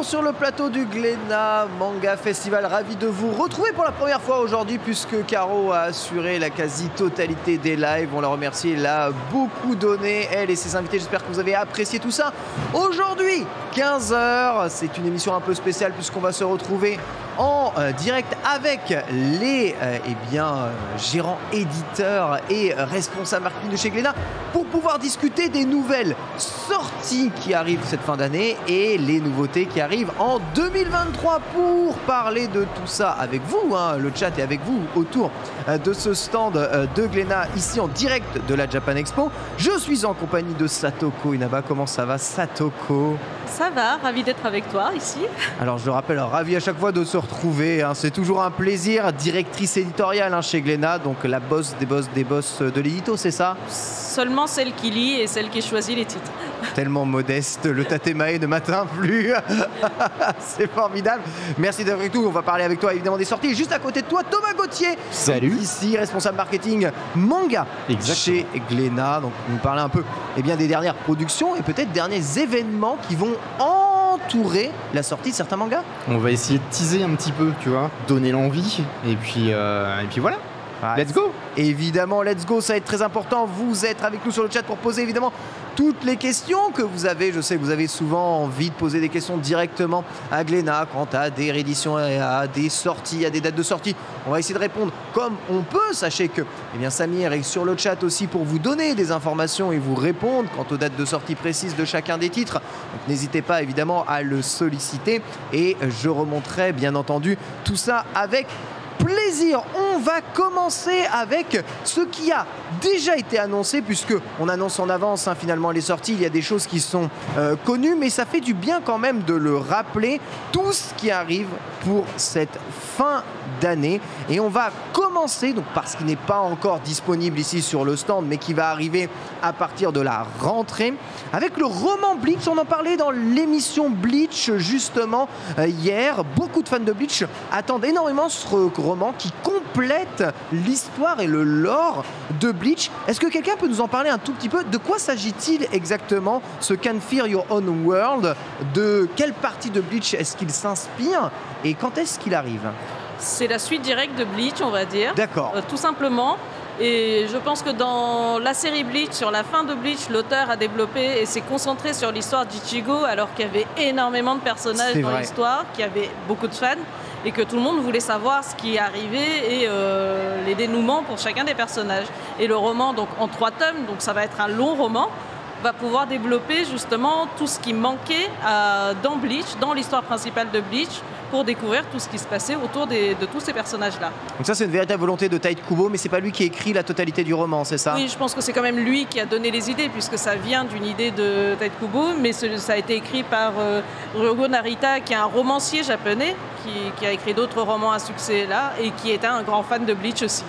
retour sur le plateau du Glénat Manga Festival. Ravi de vous retrouver pour la première fois aujourd'hui puisque Caro a assuré la quasi-totalité des lives. On la remercie, elle a beaucoup donné, elle et ses invités. J'espère que vous avez apprécié tout ça. Aujourd'hui, 15h, c'est une émission un peu spéciale puisqu'on va se retrouver en direct avec les gérants, éditeurs et responsables marketing de chez Glénat pour pouvoir discuter des nouvelles sorties qui arrivent cette fin d'année et les nouveautés qui arrivent en 2023. Pour parler de tout ça avec vous, le chat est avec vous autour de ce stand de Glénat ici en direct de la Japan Expo. Je suis en compagnie de Satoko Inaba. Comment ça va, Satoko? Ça va, ravi d'être avec toi ici. Alors je le rappelle, ravi à chaque fois de se retrouver, c'est toujours un plaisir. Directrice éditoriale chez Glénat, donc la boss des boss de l'édito, c'est ça? Seulement celle qui lit et celle qui choisit les titres. Tellement modeste, le tatemae ne m'atteint plus. C'est formidable. Merci d'être avec nous. On va parler avec toi évidemment des sorties. Et juste à côté de toi, Thomas Gauthier. Salut. Ici, responsable marketing manga. Exactement. Chez Glénat. Donc nous parler un peu des dernières productions et peut-être derniers événements qui vont entourer la sortie de certains mangas. On va essayer de teaser un petit peu, tu vois, donner l'envie. Et puis voilà. Let's go. Évidemment, let's go, ça va être très important. Vous êtes avec nous sur le chat pour poser évidemment toutes les questions que vous avez. Je sais que vous avez souvent envie de poser des questions directement à Glénat quant à des rééditions, à des sorties, à des dates de sortie. On va essayer de répondre comme on peut. Sachez que Samir est sur le chat aussi pour vous donner des informations et vous répondre quant aux dates de sortie précises de chacun des titres. Donc n'hésitez pas évidemment à le solliciter et je remonterai bien entendu tout ça avec plaisir. On va commencer avec ce qui a déjà été annoncé puisque on annonce en avance finalement les sorties. Il y a des choses qui sont connues, mais ça fait du bien quand même de le rappeler, tout ce qui arrive pour cette fin d'année. Et on va commencer donc par ce qui n'est pas encore disponible ici sur le stand mais qui va arriver à partir de la rentrée avec le roman Bleach. On en parlait dans l'émission Bleach justement hier. Beaucoup de fans de Bleach attendent énormément ce roman qui complète l'histoire et le lore de Bleach. Est-ce que quelqu'un peut nous en parler un tout petit peu? De quoi s'agit-il exactement, ce Can Fear Your Own World? De quelle partie de Bleach est-ce qu'il s'inspire et quand est-ce qu'il arrive? C'est la suite directe de Bleach, on va dire. D'accord. Tout simplement. Et je pense que dans la série Bleach, sur la fin de Bleach, l'auteur a développé et s'est concentré sur l'histoire d'Ichigo alors qu'il y avait énormément de personnages dans l'histoire, qu'il y avait beaucoup de fans et que tout le monde voulait savoir ce qui arrivait et les dénouements pour chacun des personnages. Et le roman, donc en 3 tomes, donc ça va être un long roman, va pouvoir développer justement tout ce qui manquait dans Bleach, dans l'histoire principale de Bleach, pour découvrir tout ce qui se passait autour de tous ces personnages-là. Donc ça, c'est une véritable volonté de Tite Kubo, mais c'est pas lui qui écrit la totalité du roman, c'est ça? Oui, je pense que c'est quand même lui qui a donné les idées, puisque ça vient d'une idée de Tite Kubo, mais ça a été écrit par Ryogo Narita, qui est un romancier japonais, qui a écrit d'autres romans à succès là, et qui était un grand fan de Bleach aussi.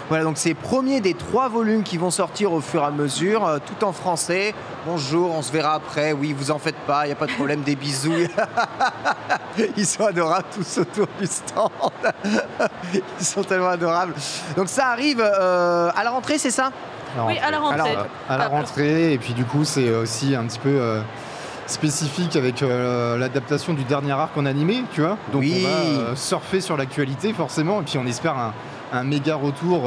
Voilà, donc c'est le premier des 3 volumes qui vont sortir au fur et à mesure, tout en français. Bonjour, on se verra après. Oui, vous en faites pas, il n'y a pas de problème, des bisous. Ils sont adorables tous autour du stand. Ils sont tellement adorables. Donc ça arrive à la rentrée, c'est ça? Oui, à la rentrée. À la rentrée, et puis du coup, c'est aussi un petit peu spécifique avec l'adaptation du dernier arc en animé, tu vois. Donc on va surfer sur l'actualité forcément, et puis on espère un méga retour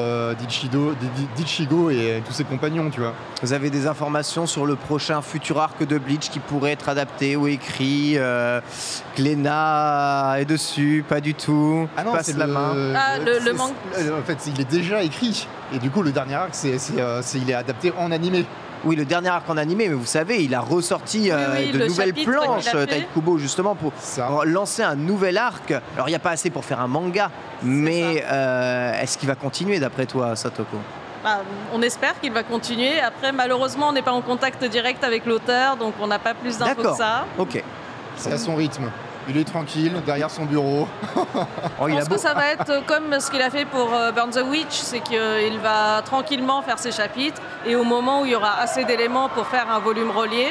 d'Ichigo et tous ses compagnons, tu vois. Vous avez des informations sur le prochain futur arc de Bleach qui pourrait être adapté ou écrit? Glénat est dessus? Pas du tout. Ah non, passe la main. Le manque. En fait, il est déjà écrit. Et du coup, le dernier arc, il est adapté en animé. Oui, le dernier arc en animé, mais vous savez, il a ressorti de nouvelles planches, Tite Kubo, justement, pour lancer un nouvel arc. Alors, il n'y a pas assez pour faire un manga, mais est-ce qu'il va continuer, d'après toi, Satoko? On espère qu'il va continuer. Après, malheureusement, on n'est pas en contact direct avec l'auteur, donc on n'a pas plus d'infos que ça. Ok. C'est à son rythme. Il est tranquille, derrière son bureau. Je pense que ça va être comme ce qu'il a fait pour Burn the Witch, c'est qu'il va tranquillement faire ses chapitres, et au moment où il y aura assez d'éléments pour faire un volume relié,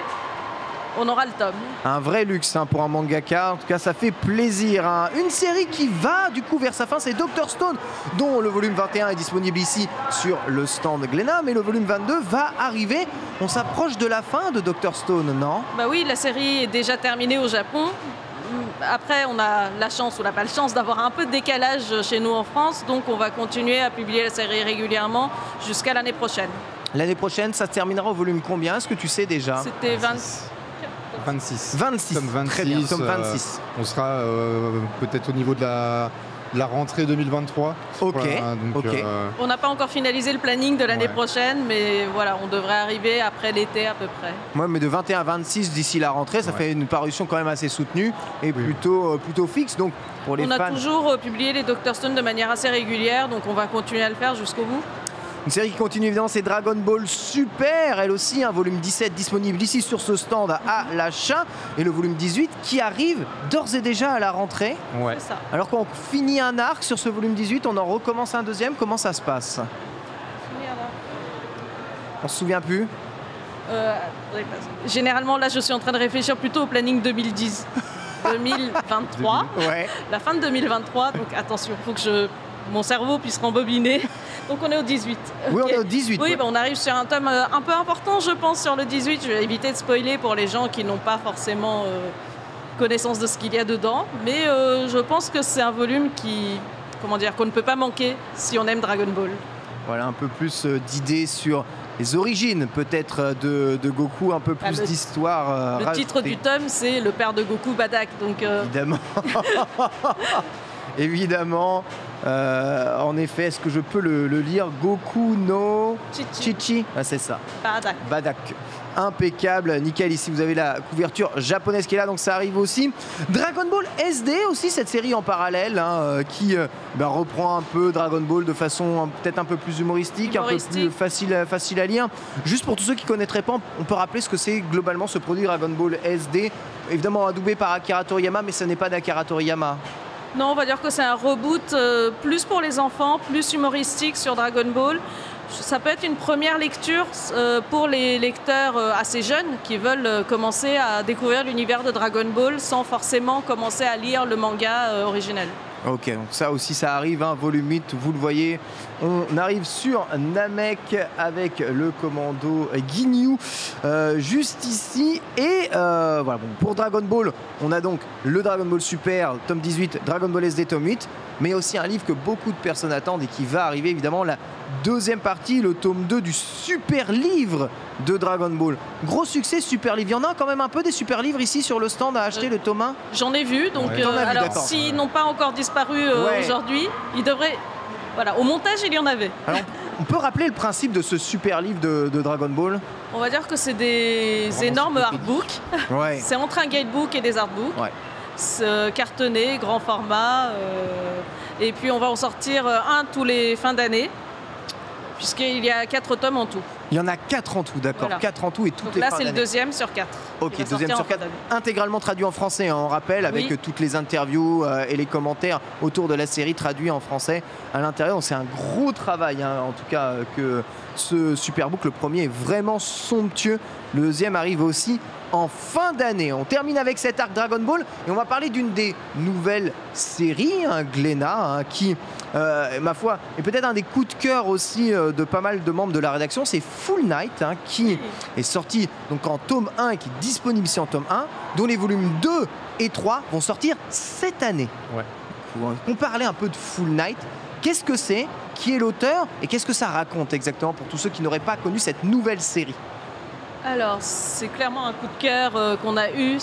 on aura le tome. Un vrai luxe pour un mangaka, en tout cas ça fait plaisir. Une série qui va du coup vers sa fin, c'est Dr Stone, dont le volume 21 est disponible ici sur le stand Glénat, mais le volume 22 va arriver. On s'approche de la fin de Dr Stone, non? Bah oui, la série est déjà terminée au Japon. après, on a la chance, ou on n'a pas la chance d'avoir un peu de décalage chez nous en France, donc on va continuer à publier la série régulièrement jusqu'à l'année prochaine. L'année prochaine, ça se terminera au volume combien? Est-ce que tu sais déjà? C'était 26. 26. Tome 26. Très bien, tome 26. On sera peut-être au niveau de la rentrée 2023. Ok. Voilà, donc, On n'a pas encore finalisé le planning de l'année prochaine, mais voilà, on devrait arriver après l'été à peu près. Ouais, mais de 21 à 26 d'ici la rentrée, ça fait une parution quand même assez soutenue et plutôt fixe. Donc pour les fans, on a toujours publié les Dr Stone de manière assez régulière, donc on va continuer à le faire jusqu'au bout. une série qui continue évidemment, c'est Dragon Ball Super, elle aussi, un volume 17 disponible ici sur ce stand à l'achat, et le volume 18 qui arrive d'ores et déjà à la rentrée. Ouais. C'est ça. Alors qu'on finit un arc sur ce volume 18, on en recommence un deuxième, comment ça se passe? On se souvient plus? Généralement, là, je suis en train de réfléchir plutôt au planning 2010. 2023, Ouais. la fin de 2023, donc attention, il faut que mon cerveau puisse rembobiner. Donc on est au 18. Oui, on Ok. est au 18. Oui, ouais. bah, on arrive sur un tome un peu important, je pense, sur le 18. Je vais éviter de spoiler pour les gens qui n'ont pas forcément connaissance de ce qu'il y a dedans. Mais je pense que c'est un volume qu'on ne peut pas manquer si on aime Dragon Ball. Voilà, un peu plus d'idées sur les origines peut-être de Goku, un peu plus d'histoire. Le titre du tome, c'est Le père de Goku, Badak. Donc, Évidemment. Évidemment. En effet, est-ce que je peux le lire? Goku no Chichi. Ah, c'est ça. Badak. Badak. Impeccable, nickel. Ici vous avez la couverture japonaise qui est là, donc ça arrive aussi. Dragon Ball SD aussi, cette série en parallèle qui reprend un peu Dragon Ball de façon peut-être un peu plus humoristique, un peu plus facile à lire. Juste pour tous ceux qui ne connaîtraient pas, on peut rappeler ce que c'est globalement ce produit Dragon Ball SD, évidemment adoubé par Akira Toriyama, mais ce n'est pas d'Akira Toriyama. Non, on va dire que c'est un reboot plus pour les enfants, plus humoristique sur Dragon Ball. Ça peut être une première lecture pour les lecteurs assez jeunes qui veulent commencer à découvrir l'univers de Dragon Ball sans forcément commencer à lire le manga originel. Ok, donc ça aussi ça arrive, volume 8, vous le voyez. On arrive sur Namek avec le commando Ginyu juste ici. Et voilà, bon, pour Dragon Ball, on a donc le Dragon Ball Super, tome 18, Dragon Ball SD, tome 8. Mais aussi un livre que beaucoup de personnes attendent et qui va arriver évidemment, la deuxième partie, le tome 2 du super livre de Dragon Ball. Gros succès, super livre. Il y en a quand même un peu des super livres ici sur le stand à acheter, le tome 1. J'en ai vu, donc alors s'ils n'ont pas encore disparu aujourd'hui, ils devraient... Voilà, au montage, il y en avait. Alors, on peut rappeler le principe de ce super livre de Dragon Ball? On va dire que c'est des énormes artbooks. Ouais. C'est entre un guidebook et des artbooks. Ouais. Cartonné, grand format. Et puis on va en sortir un tous les fins d'année, puisqu'il y a 4 tomes en tout. Il y en a 4 en tout, d'accord. Voilà. 4 en tout et toutes donc les là, fins c'est le d'année. deuxième sur 4. Ok, deuxième sur 4. Intégralement traduit en français, on rappelle, avec toutes les interviews et les commentaires autour de la série traduits en français à l'intérieur. Donc c'est un gros travail, en tout cas, que ce Superbook. Le premier est vraiment somptueux. Le deuxième arrive aussi en fin d'année. On termine avec cet arc Dragon Ball et on va parler d'une des nouvelles séries, Glénat, qui, ma foi, est peut-être un des coups de cœur aussi de pas mal de membres de la rédaction. C'est Full Night, qui est sorti donc en tome 1 et qui est disponible ici en tome 1, dont les volumes 2 et 3 vont sortir cette année. Ouais. On parlait un peu de Full Night. Qu'est-ce que c'est? Qui est l'auteur? Et qu'est-ce que ça raconte exactement pour tous ceux qui n'auraient pas connu cette nouvelle série? Alors, c'est clairement un coup de cœur qu'on a eu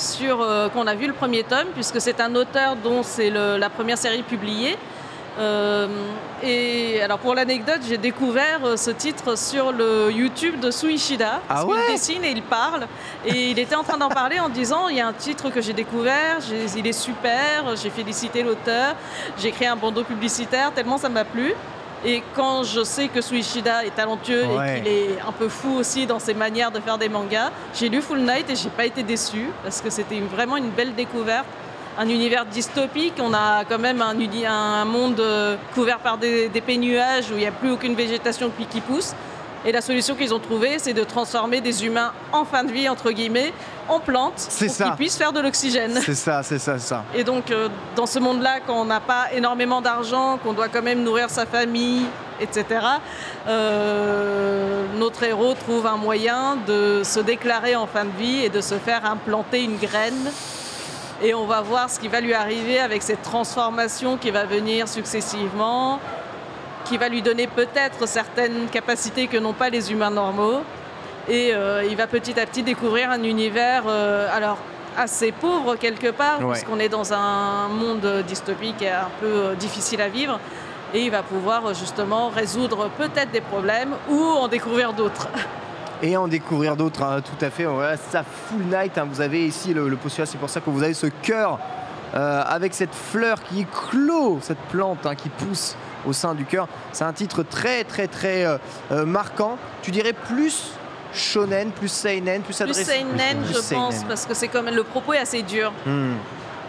qu'on a vu le premier tome, puisque c'est un auteur dont c'est la première série publiée. Et alors, pour l'anecdote, j'ai découvert ce titre sur le YouTube de Suishida, parce qu'il dessine et il parle. Et il était en train d'en parler en disant, il y a un titre que j'ai découvert, il est super, j'ai félicité l'auteur, j'ai créé un bandeau publicitaire, tellement ça m'a plu. Et quand je sais que Suishida est talentueux et qu'il est un peu fou aussi dans ses manières de faire des mangas, j'ai lu Full Night et j'ai pas été déçue parce que c'était vraiment une belle découverte. Un univers dystopique, on a quand même un monde couvert par des nuages où il n'y a plus aucune végétation qui pousse. Et la solution qu'ils ont trouvée, c'est de transformer des humains en fin de vie, entre guillemets, en plantes pour qu'ils puissent faire de l'oxygène. C'est ça, c'est ça, c'est ça. Et donc, dans ce monde-là, quand on n'a pas énormément d'argent, qu'on doit quand même nourrir sa famille, etc., notre héros trouve un moyen de se déclarer en fin de vie et de se faire implanter une graine Et on va voir ce qui va lui arriver avec cette transformation qui va venir successivement, qui va lui donner peut-être certaines capacités que n'ont pas les humains normaux. Et il va petit à petit découvrir un univers assez pauvre quelque part, puisqu'on est dans un monde dystopique et un peu difficile à vivre. Et il va pouvoir justement résoudre peut-être des problèmes ou en découvrir d'autres. Et en découvrir d'autres, hein, tout à fait. Voilà, ça Full Night, hein, vous avez ici le postulat, c'est pour ça que vous avez ce cœur avec cette fleur qui clôt, cette plante qui pousse au sein du cœur. C'est un titre très très très marquant. Tu dirais plus shonen, plus seinen, plus adressé. Plus seinen, je pense, parce que c'est comme le propos est assez dur.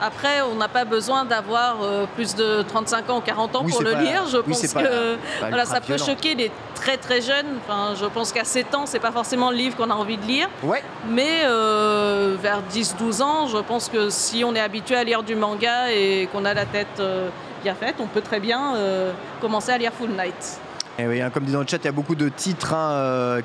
Après, on n'a pas besoin d'avoir plus de 35 ans ou 40 ans pour le lire. Je pense que ça peut choquer les très très jeunes. Enfin, je pense qu'à 7 ans, c'est pas forcément le livre qu'on a envie de lire. Mais vers 10-12 ans, je pense que si on est habitué à lire du manga et qu'on a la tête bien faite, on peut très bien commencer à lire Full Night. Et oui, comme dit dans le chat, il y a beaucoup de titres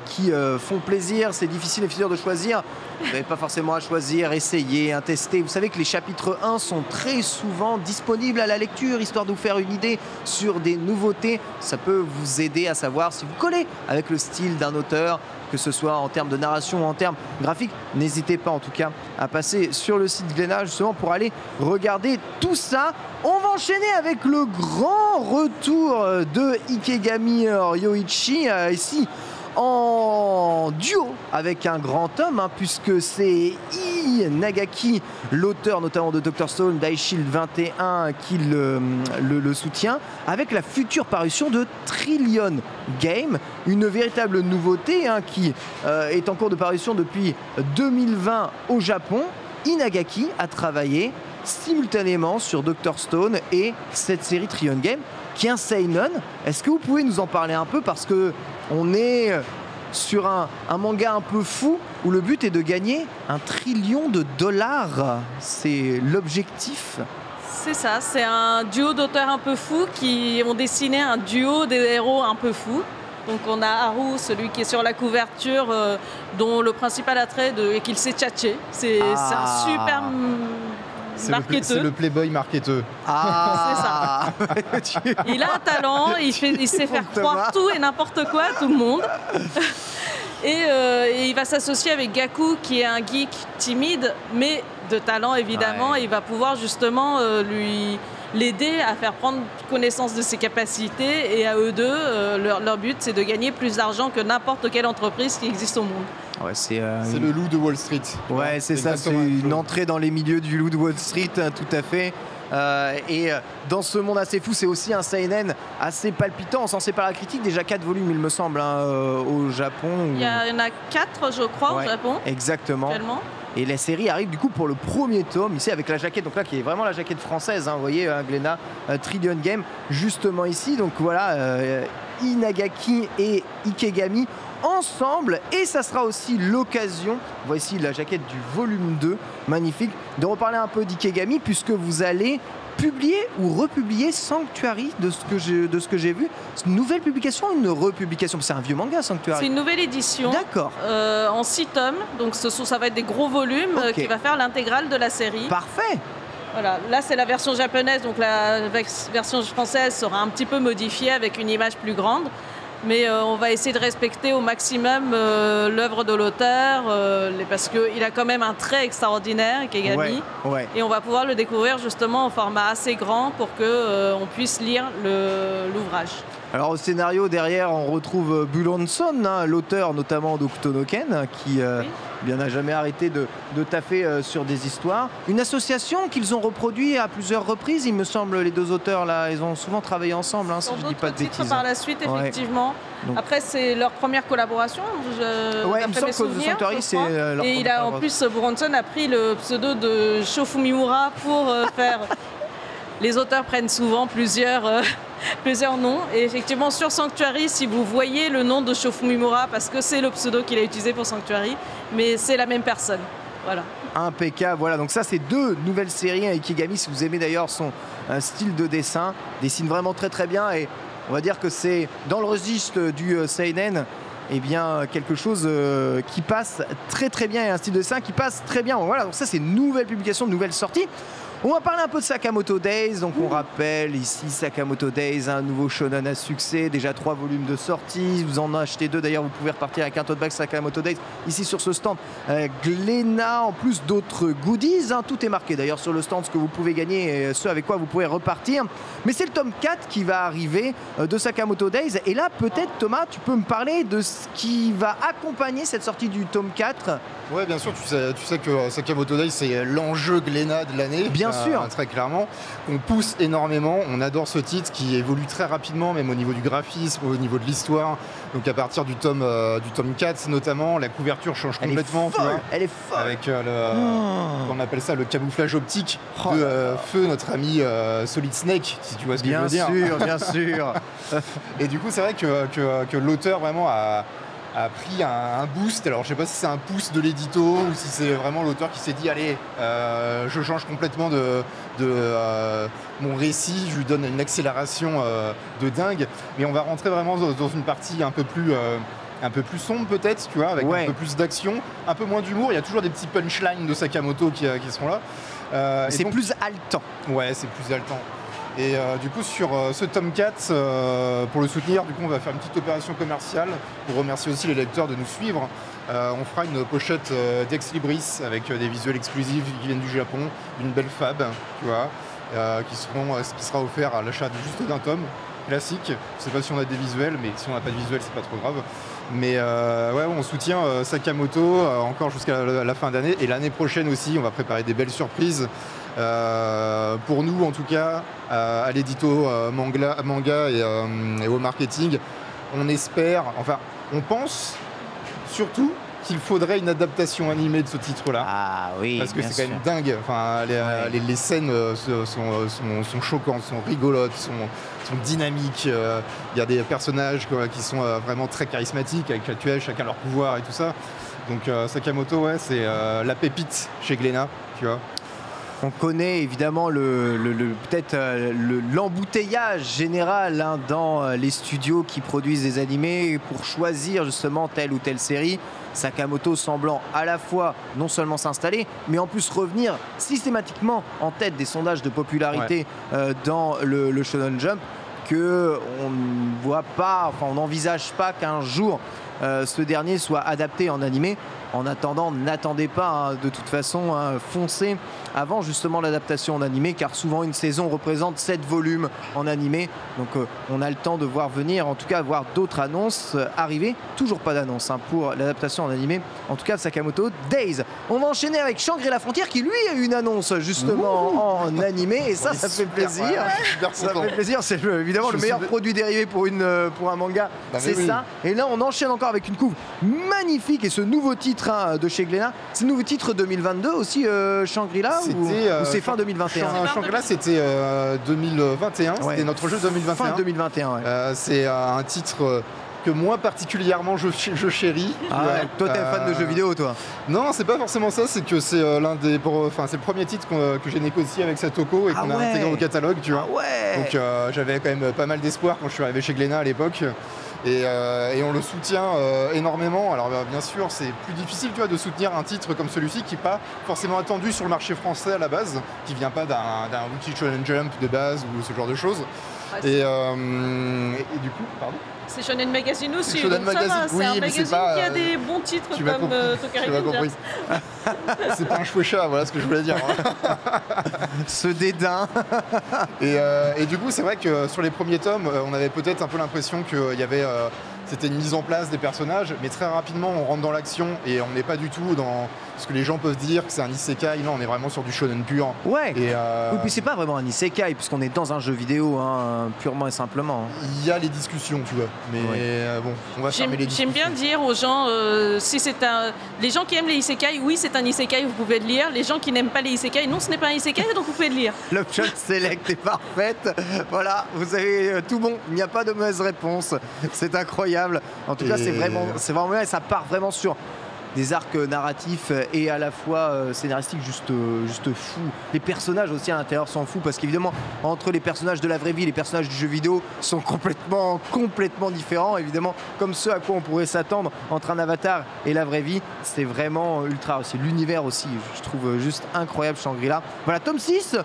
qui font plaisir. C'est difficile de choisir. Vous n'avez pas forcément à choisir, essayer, tester. Vous savez que les chapitres 1 sont très souvent disponibles à la lecture, histoire de vous faire une idée sur des nouveautés. Ça peut vous aider à savoir si vous collez avec le style d'un auteur, que ce soit en termes de narration ou en termes graphiques. N'hésitez pas en tout cas à passer sur le site Glénat justement pour aller regarder tout ça. On va enchaîner avec le grand retour de Ikegami Ryoichi ici en duo avec un grand homme, puisque c'est Ii Nagaki, l'auteur notamment de Dr Stone, d'Ice-Shield 21, qui le soutient, avec la future parution de Trillion Game, une véritable nouveauté qui est en cours de parution depuis 2020 au Japon. Ii Nagaki a travaillé simultanément sur Dr Stone et cette série Trillion Game, qui est un seinen. Est-ce que vous pouvez nous en parler un peu, parce que on est sur un manga un peu fou où le but est de gagner $1 trillion. C'est l'objectif. C'est ça, c'est un duo d'auteurs un peu fous qui ont dessiné un duo des héros un peu fous. Donc on a Haru, celui qui est sur la couverture, dont le principal attrait est qu'il sait tchatcher. C'est un super marketeux. C'est le playboy marketeux. C'est ça. Il a un talent, il sait faire croire tout et n'importe quoi à tout le monde. Et il va s'associer avec Gaku, qui est un geek timide, mais de talent évidemment. Et il va pouvoir justement l'aider à faire prendre connaissance de ses capacités. Et à eux deux, leur but, c'est de gagner plus d'argent que n'importe quelle entreprise qui existe au monde. C'est le loup de Wall Street. Ouais, c'est ça, c'est une entrée dans les milieux du loup de Wall Street, tout à fait. Et dans ce monde assez fou, c'est aussi un seinen assez palpitant, censé par la critique, déjà 4 volumes il me semble au Japon. Il y en a 4 je crois au Japon. Exactement. Actuellement. Et la série arrive du coup pour le premier tome ici avec la jaquette, donc là qui est vraiment la jaquette française, vous voyez Glénat, Trillion Game justement ici, donc voilà Ii Nagaki et Ikegami ensemble, et ça sera aussi l'occasion, voici la jaquette du volume 2, magnifique, de reparler un peu d'Ikegami, puisque vous allez publier ou republier Sanctuary, de ce que j'ai vu. C'est une nouvelle publication ou une republication? C'est un vieux manga, Sanctuary. C'est une nouvelle édition. D'accord. En 6 tomes, donc ça va être des gros volumes qui va faire l'intégrale de la série. Parfait. Voilà, là c'est la version japonaise, donc la version française sera un petit peu modifiée avec une image plus grande. Mais on va essayer de respecter au maximum l'œuvre de l'auteur, parce qu'il a quand même un trait extraordinaire, Ikegami. Et on va pouvoir le découvrir justement en format assez grand pour qu'on puisse lire l'ouvrage. Alors au scénario derrière, on retrouve Buronson, l'auteur notamment d'Octonoken, qui bien n'a jamais arrêté de taffer sur des histoires. Une association qu'ils ont reproduit à plusieurs reprises, il me semble, les deux auteurs là, ils ont souvent travaillé ensemble, si je dis pas de bêtises. Par la suite, effectivement. Donc. Après, c'est leur première collaboration. Il me semble que Sanctuary, c'est leur Et en plus, Buronson a pris le pseudo de Shofumimura pour faire. Les auteurs prennent souvent plusieurs noms. Et effectivement, sur Sanctuary, si vous voyez le nom de Shofumimura, parce que c'est le pseudo qu'il a utilisé pour Sanctuary, mais c'est la même personne. Voilà. Impeccable. Voilà, donc ça, c'est 2 nouvelles séries à Ikegami. Si vous aimez d'ailleurs son style de dessine vraiment très très bien. Et on va dire que c'est dans le registre du seinen. eh bien, quelque chose qui passe très très bien et un style de dessin qui passe très bien. Voilà, donc ça c'est une nouvelle publication, une nouvelle sortie. On va parler un peu de Sakamoto Days. Donc on rappelle ici Sakamoto Days, un nouveau shonen à succès, déjà 3 volumes de sortie. Vous en achetez 2 d'ailleurs, vous pouvez repartir avec un tote bag Sakamoto Days ici sur ce stand Glénat, en plus d'autres goodies. Tout est marqué d'ailleurs sur le stand, ce que vous pouvez gagner et ce avec quoi vous pouvez repartir. Mais c'est le tome 4 qui va arriver de Sakamoto Days. Et là peut-être Thomas, tu peux me parler de ce qui va accompagner cette sortie du tome 4. Ouais, bien sûr, tu sais que Sakamoto Days c'est l'enjeu Glénat de l'année. Bien sûr. Très clairement, on pousse énormément, on adore ce titre qui évolue très rapidement, même au niveau du graphisme, au niveau de l'histoire. Donc à partir du tome 4 notamment, la couverture change complètement. Elle est folle. Avec on appelle ça le camouflage optique de Feu, notre ami Solid Snake, si tu vois ce que je veux dire. Bien sûr. Et du coup, c'est vrai que l'auteur vraiment a pris un boost. Alors je sais pas si c'est un pouce de l'édito ou si c'est vraiment l'auteur qui s'est dit allez, je change complètement de mon récit, je lui donne une accélération de dingue. Mais on va rentrer vraiment dans une partie un peu plus sombre peut-être, tu vois, avec un peu plus d'action, un peu moins d'humour. Il y a toujours des petits punchlines de Sakamoto qui seront là. C'est plus haletant. Ouais, c'est plus haletant. Et du coup sur ce tome 4, pour le soutenir, du coup on va faire une petite opération commerciale pour remercier aussi les lecteurs de nous suivre. On fera une pochette d'Ex Libris avec des visuels exclusifs qui viennent du Japon, une belle fab, tu vois, qui sera offert à l'achat juste d'un tome classique. Je sais pas si on a des visuels, mais si on n'a pas de visuels c'est pas trop grave. Mais ouais, on soutient Sakamoto encore jusqu'à la fin d'année, et l'année prochaine aussi on va préparer des belles surprises. Pour nous en tout cas, à l'édito manga et au marketing, on espère, enfin on pense surtout qu'il faudrait une adaptation animée de ce titre-là. Ah oui, parce que c'est quand même dingue. Enfin, les scènes sont choquantes, sont rigolotes, sont dynamiques. Il y a des personnages qui sont vraiment très charismatiques, avec chacun leur pouvoir et tout ça. Donc Sakamoto, ouais, c'est la pépite chez Glénat, tu vois. On connaît évidemment peut-être l'embouteillage général dans les studios qui produisent des animés pour choisir justement telle ou telle série. Sakamoto semblant à la fois non seulement s'installer, mais en plus revenir systématiquement en tête des sondages de popularité dans le Shonen Jump, que on ne voit pas, enfin on n'envisage pas qu'un jour ce dernier soit adapté en animé. En attendant, n'attendez pas de toute façon, foncez avant justement l'adaptation en animé, car souvent une saison représente 7 volumes en animé, donc on a le temps de voir venir, en tout cas voir d'autres annonces arriver. Toujours pas d'annonce pour l'adaptation en animé, en tout cas de Sakamoto Days. On va enchaîner avec Shangri-La Frontière qui lui a eu une annonce justement en animé, et ça fait plaisir. Ça fait plaisir, c'est évidemment le meilleur produit dérivé pour un manga, c'est ça. Et là on enchaîne encore avec une couve magnifique et ce nouveau titre de chez Glénat. C'est le nouveau titre 2022 aussi, Shangri-La, ou c'est fin 2021? Shangri-La c'était 2021, c'était notre jeu 2021. Fin 2021, ouais. C'est un titre que moi particulièrement je chéris. Toi t'es fan de jeux vidéo, toi? Non, c'est pas forcément ça, c'est que c'est c'est le premier titre que j'ai négocié avec Satoko et qu'on a intégré au catalogue, tu vois. Donc j'avais quand même pas mal d'espoir quand je suis arrivé chez Glénat à l'époque. Et on le soutient énormément. Alors bien sûr, c'est plus difficile, tu vois, de soutenir un titre comme celui-ci qui n'est pas forcément attendu sur le marché français à la base, qui vient pas d'un Wiki Shonen Jump de base ou ce genre de choses. Et du coup, pardon. C'est Shonen Magazine aussi. Shonen Magazine, c'est un magazine qui a des bons titres comme Tokari Rangers. C'est pas un chouécha, voilà ce que je voulais dire. Ce dédain. Et du coup, c'est vrai que sur les premiers tomes, on avait peut-être un peu l'impression qu'il y avait c'était une mise en place des personnages, mais très rapidement on rentre dans l'action et on n'est pas du tout dans ce que les gens peuvent dire que c'est un isekai. Non, on est vraiment sur du shonen pur. Ouais. Et oui, puis c'est pas vraiment un isekai puisqu'on est dans un jeu vidéo, purement et simplement. Il y a les discussions, tu vois, mais bon, on va fermer les discussions. J'aime bien dire aux gens, si c'est les gens qui aiment les isekai, oui c'est un isekai, vous pouvez le lire. Les gens qui n'aiment pas les isekai, non ce n'est pas un isekai, donc vous pouvez le lire. L'option select est parfaite. Voilà, vous avez tout bon. Il n'y a pas de mauvaise réponse. C'est incroyable. En tout cas, c'est vraiment, ça part vraiment sur des arcs narratifs et à la fois scénaristiques juste fous. Les personnages aussi à l'intérieur sont fous parce qu'évidemment entre les personnages de la vraie vie et les personnages du jeu vidéo sont complètement différents, évidemment, comme ceux à quoi on pourrait s'attendre entre un avatar et la vraie vie. C'est vraiment ultra aussi. L'univers aussi, je trouve juste incroyable Shangri-La. Voilà, tome 6.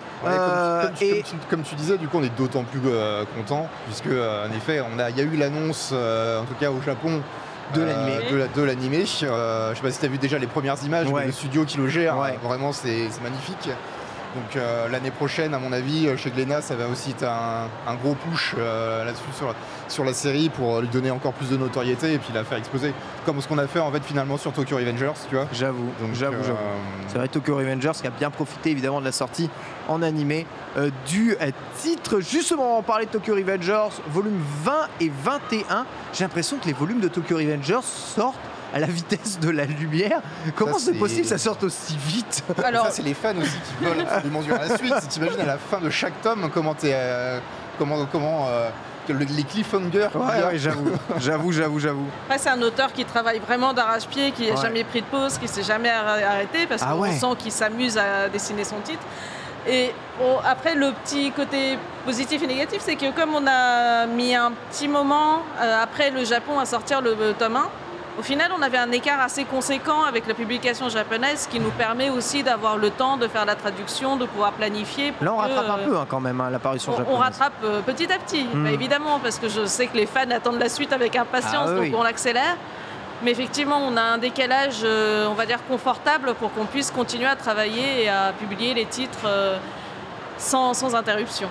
Comme tu disais, du coup on est d'autant plus content puisque en effet il y a eu l'annonce en tout cas au Japon de l'animé. Je sais pas si tu as vu déjà les premières images, mais le studio qui le gère, vraiment c'est magnifique. Donc l'année prochaine, à mon avis, chez Glénat, ça va aussi être un gros push là-dessus sur la série pour lui donner encore plus de notoriété et puis la faire exploser. Comme ce qu'on a fait en fait finalement sur Tokyo Revengers, tu vois. J'avoue. C'est vrai, Tokyo Revengers qui a bien profité évidemment de la sortie en animé du titre. Justement, on parlait de Tokyo Revengers, volume 20 et 21. J'ai l'impression que les volumes de Tokyo Revengers sortent à la vitesse de la lumière. Comment c'est possible que ça sorte aussi vite? Alors, ça, c'est les fans aussi qui veulent absolument durer la suite. Si tu imagines à la fin de chaque tome, les cliffhangers. Ouais, j'avoue. Après, c'est un auteur qui travaille vraiment d'arrache-pied, qui n'a jamais pris de pause, qui ne s'est jamais arrêté, parce qu'on sent qu'il s'amuse à dessiner son titre. Et après, le petit côté positif et négatif, c'est que comme on a mis un petit moment après le Japon à sortir le tome 1, au final, on avait un écart assez conséquent avec la publication japonaise qui nous permet aussi d'avoir le temps de faire la traduction, de pouvoir planifier. Là, on rattrape un peu quand même l'apparition japonaise. On rattrape petit à petit, évidemment, parce que je sais que les fans attendent la suite avec impatience, donc on l'accélère. Mais effectivement, on a un décalage, on va dire, confortable pour qu'on puisse continuer à travailler et à publier les titres sans interruption.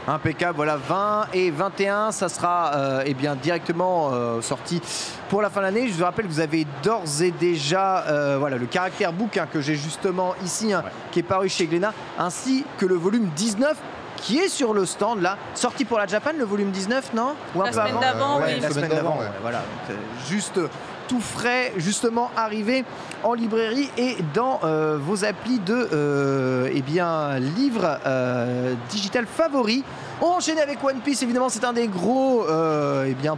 Impeccable, voilà, 20 et 21, ça sera directement sorti pour la fin de l'année. Je vous rappelle que vous avez d'ores et déjà le caractère book que j'ai justement ici, qui est paru chez Glénat, ainsi que le volume 19 qui est sur le stand là, sorti pour la Japan, le volume 19, non? Ou la semaine d'avant, oui. La semaine d'avant, voilà. Donc, juste tout frais, justement arrivé en librairie et dans vos applis de livres digital favoris. On enchaîne avec One Piece, évidemment, c'est un des gros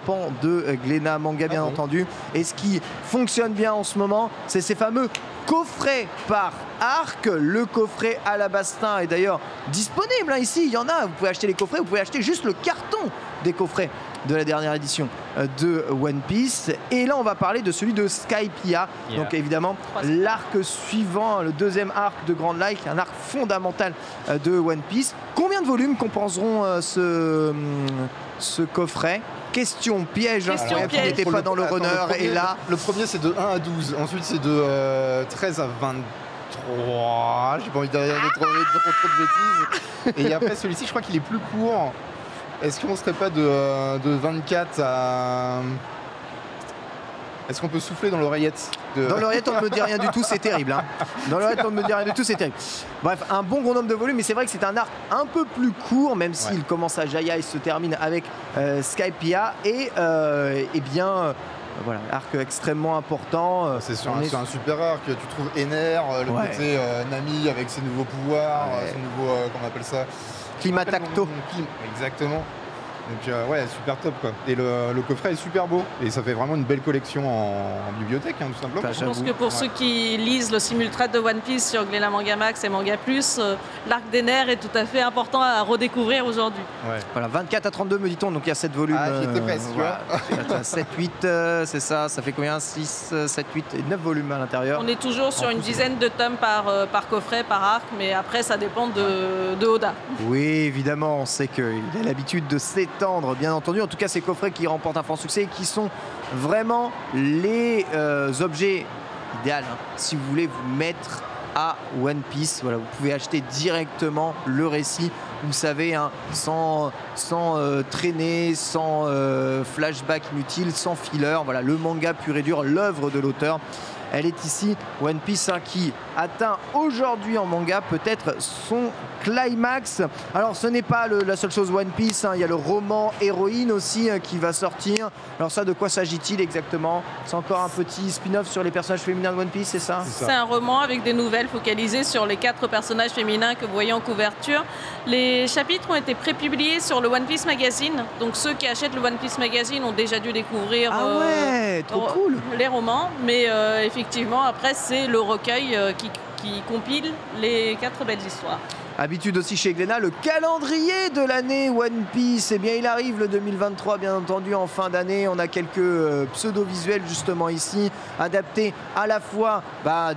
pans de Glénat Manga, bien entendu. Et ce qui fonctionne bien en ce moment, c'est ces fameux coffrets par arc. Le coffret Alabastin est d'ailleurs disponible ici, il y en a, vous pouvez acheter les coffrets, vous pouvez acheter juste le carton des coffrets de la dernière édition de One Piece. Et là on va parler de celui de Skypiea, donc évidemment l'arc suivant, le deuxième arc de Grand Line, un arc fondamental de One Piece. Combien de volumes compenseront ce coffret? Question piège, qui n'était pas dans le runner. Et là, le premier c'est de 1 à 12, ensuite c'est de 13 à 23. J'ai pas envie de dire trop de bêtises. Et après celui-ci, je crois qu'il est plus court. Est-ce qu'on serait pas de 24 à... Est-ce qu'on peut souffler dans l'oreillette Dans l'oreillette, on ne me dit rien du tout, c'est terrible. Dans l'oreillette, on ne me dit rien du tout, c'est terrible. Bref, un bon gros nombre de volumes, mais c'est vrai que c'est un arc un peu plus court, même s'il commence à Jaya et se termine avec Skypiea. Et arc extrêmement important. C'est un super arc. Tu trouves Ener, le côté Nami avec ses nouveaux pouvoirs, son nouveau, comment on appelle ça, Climatacto. Exactement. Donc super top quoi. Et le coffret est super beau et ça fait vraiment une belle collection en bibliothèque tout simplement. Je pense que pour ceux qui lisent le simultrade de One Piece sur Glénat Manga Max et Manga Plus, l'arc d'Ener est tout à fait important à redécouvrir aujourd'hui. Voilà, 24 à 32 me dit-on, donc il y a 7 volumes. J'y étais presque, tu vois. 7, 8, c'est ça fait combien? 6, 7, 8 et 9 volumes à l'intérieur. On est toujours sur une dizaine de tomes par coffret, par arc, mais après ça dépend de Oda. Oui, évidemment, on sait qu'il a l'habitude de s'étendre, bien entendu. En tout cas, ces coffrets qui remportent un franc succès et qui sont vraiment les objets idéaux si vous voulez vous mettre à One Piece. Voilà, vous pouvez acheter directement le récit, vous savez, sans traîner, sans flashback inutile, sans filler. Voilà, le manga pur et dur, l'œuvre de l'auteur. Elle est ici, One Piece, qui atteint aujourd'hui en manga peut-être son climax. Alors ce n'est pas la seule chose One Piece, il y a le roman Héroïne aussi qui va sortir. Alors ça, de quoi s'agit-il exactement? C'est encore un petit spin-off sur les personnages féminins de One Piece, c'est ça? C'est un roman avec des nouvelles focalisées sur les 4 personnages féminins que vous voyez en couverture. Les chapitres ont été prépubliés sur le One Piece Magazine, donc ceux qui achètent le One Piece Magazine ont déjà dû découvrir trop cool. les romans, mais effectivement effectivement, après, c'est le recueil qui compile les 4 belles histoires. Habitude aussi chez Glénat, le calendrier de l'année One Piece. Eh bien, il arrive le 2023, bien entendu, en fin d'année. On a quelques pseudo-visuels justement ici, adaptés à la fois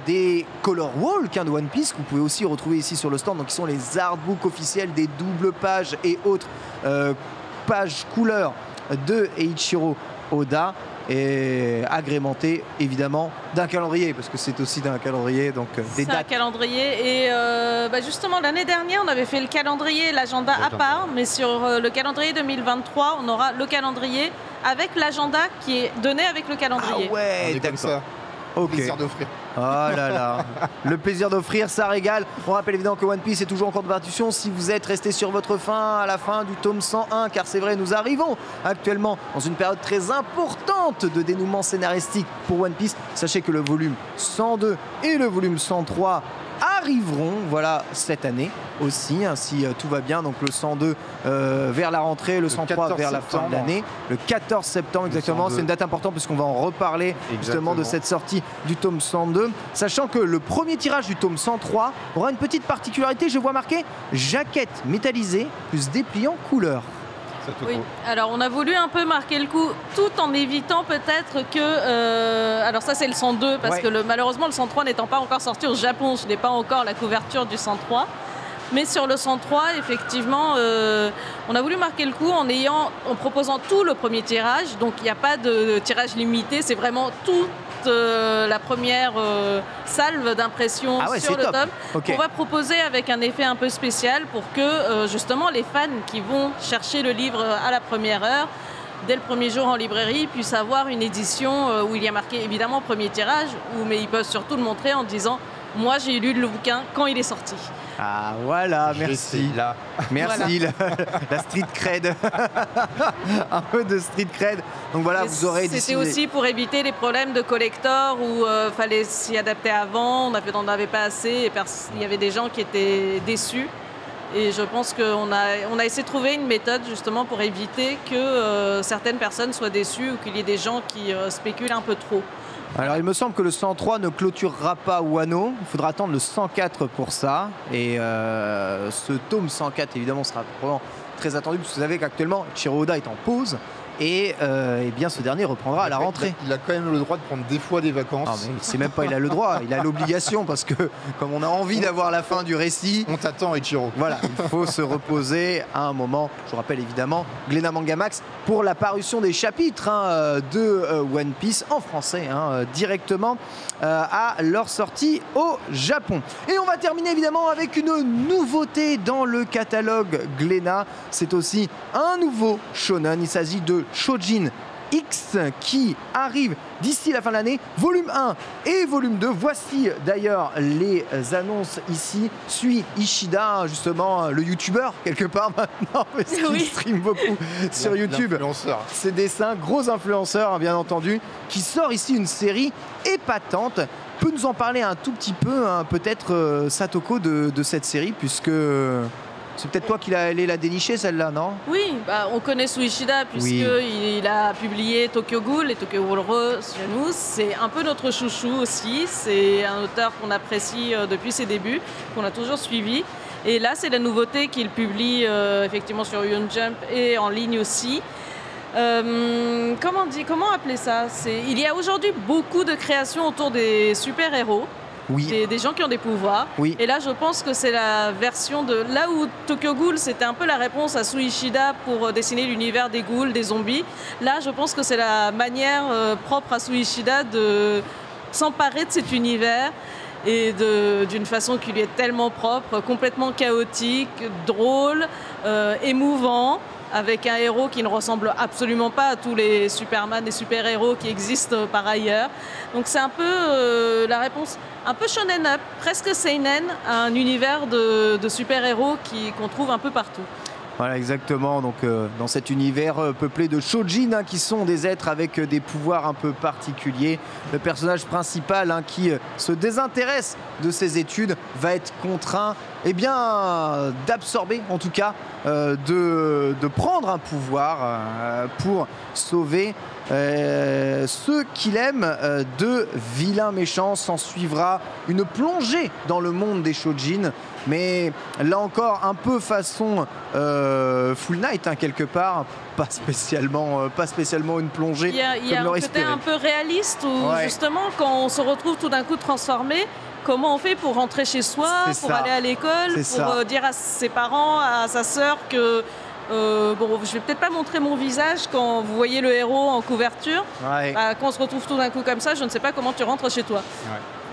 des color walk de One Piece, que vous pouvez aussi retrouver ici sur le stand, donc qui sont les artbooks officiels des doubles pages et autres pages couleurs de Eiichiro Oda, et agrémenté évidemment d'un calendrier, parce que c'est aussi d'un calendrier, donc des dates. C'est un calendrier, et justement l'année dernière on avait fait le calendrier et l'agenda à part, mais sur le calendrier 2023 on aura le calendrier avec l'agenda qui est donné avec le calendrier. Ah ouais, d'accord. Ok. Plaisir d'offrir. Oh là là, le plaisir d'offrir, ça régale. On rappelle évidemment que One Piece est toujours en cours de parution. Si vous êtes resté sur votre faim à la fin du tome 101, car c'est vrai, nous arrivons actuellement dans une période très importante de dénouement scénaristique pour One Piece. Sachez que le volume 102 et le volume 103 arriveront cette année aussi, si tout va bien. Donc le 102 vers la rentrée, le 103 vers la fin de l'année, le 14 septembre exactement. C'est une date importante puisqu'on va en reparler justement de cette sortie du tome 102, sachant que le premier tirage du tome 103 aura une petite particularité. Je vois marqué jaquette métallisée plus dépliant couleur. Oui, alors on a voulu un peu marquer le coup, tout en évitant peut-être que... alors ça c'est le 102, parce que malheureusement le 103 n'étant pas encore sorti au Japon, je n'ai pas encore la couverture du 103. Mais sur le 103, effectivement, on a voulu marquer le coup en proposant tout le premier tirage. Donc il n'y a pas de tirage limité, c'est vraiment toute la première salve d'impression sur le tome. On va proposer avec un effet un peu spécial pour que justement les fans qui vont chercher le livre à la première heure, dès le premier jour en librairie, puissent avoir une édition où il y a marqué évidemment premier tirage, mais ils peuvent surtout le montrer en disant « Moi j'ai lu le bouquin quand il est sorti ». Ah voilà, merci. Merci, la street cred. Un peu de street cred. Donc voilà, vous aurez... C'était aussi pour éviter les problèmes de collector où il fallait s'y adapter avant, on n'en avait pas assez, et il y avait des gens qui étaient déçus. Et je pense qu'on a essayé de trouver une méthode justement pour éviter que certaines personnes soient déçues ou qu'il y ait des gens qui spéculent un peu trop. Alors il me semble que le 103 ne clôturera pas Wano, il faudra attendre le 104 pour ça. Et ce tome 104 évidemment sera vraiment très attendu, parce que vous savez qu'actuellement Eiichiro Oda est en pause. Et bien ce dernier reprendra à la rentrée. Il a quand même le droit de prendre des fois des vacances. Ah, mais c'est même pas il a le droit, il a l'obligation, parce que comme on a envie d'avoir la fin du récit, on t'attend Eiichiro. Voilà, il faut se reposer à un moment. Je vous rappelle évidemment Glénat Manga Max pour la parution des chapitres de One Piece en français directement à leur sortie au Japon. Et on va terminer évidemment avec une nouveauté dans le catalogue Glénat. C'est aussi un nouveau shonen. Il s'agit de Shojin X qui arrive d'ici la fin de l'année, volume 1 et volume 2. Voici d'ailleurs les annonces ici. Suit Ishida, justement le youtubeur quelque part maintenant, parce qu'il stream beaucoup sur YouTube. Ses dessins, gros influenceur bien entendu, qui sort ici une série épatante. Peut nous en parler un tout petit peu, peut-être Satoko, de cette série, puisque... C'est peut-être toi qui allé la dénicher celle-là, non? Oui, on connaît Suishida puisqu'il a publié Tokyo Ghoul et Tokyo Ghoul Rose Janus. C'est un peu notre chouchou aussi. C'est un auteur qu'on apprécie depuis ses débuts, qu'on a toujours suivi. Et là, c'est la nouveauté qu'il publie effectivement sur Young Jump et en ligne aussi. Comment appeler ça? Il y a aujourd'hui beaucoup de créations autour des super-héros. Oui. Des gens qui ont des pouvoirs. Oui. Et là, je pense que c'est la version de... Là où Tokyo Ghoul, c'était un peu la réponse à Suishida pour dessiner l'univers des ghouls, des zombies. Là, je pense que c'est la manière propre à Suishida de s'emparer de cet univers et d'une façon qui lui est tellement propre, complètement chaotique, drôle, émouvant, avec un héros qui ne ressemble absolument pas à tous les Superman et super-héros qui existent par ailleurs. Donc c'est un peu la réponse, un peu shonen up, presque seinen, à un univers de super-héros qu'on trouve un peu partout. Voilà, exactement. Donc, dans cet univers peuplé de Shojin, hein, qui sont des êtres avec des pouvoirs un peu particuliers, le personnage principal, hein, qui se désintéresse de ses études, va être contraint, eh bien, d'absorber, en tout cas, de prendre un pouvoir pour sauver ceux qu'il aime de vilains méchants. S'en suivra une plongée dans le monde des Shojin, mais là encore un peu façon Full Night, hein, quelque part, pas spécialement une plongée. Il y a un côté un peu réaliste où justement quand on se retrouve tout d'un coup transformé, comment on fait pour rentrer chez soi, pour aller à l'école, pour dire à ses parents, à sa sœur que bon, je vais peut-être pas montrer mon visage quand vous voyez le héros en couverture. Quand on se retrouve tout d'un coup comme ça, je ne sais pas comment tu rentres chez toi.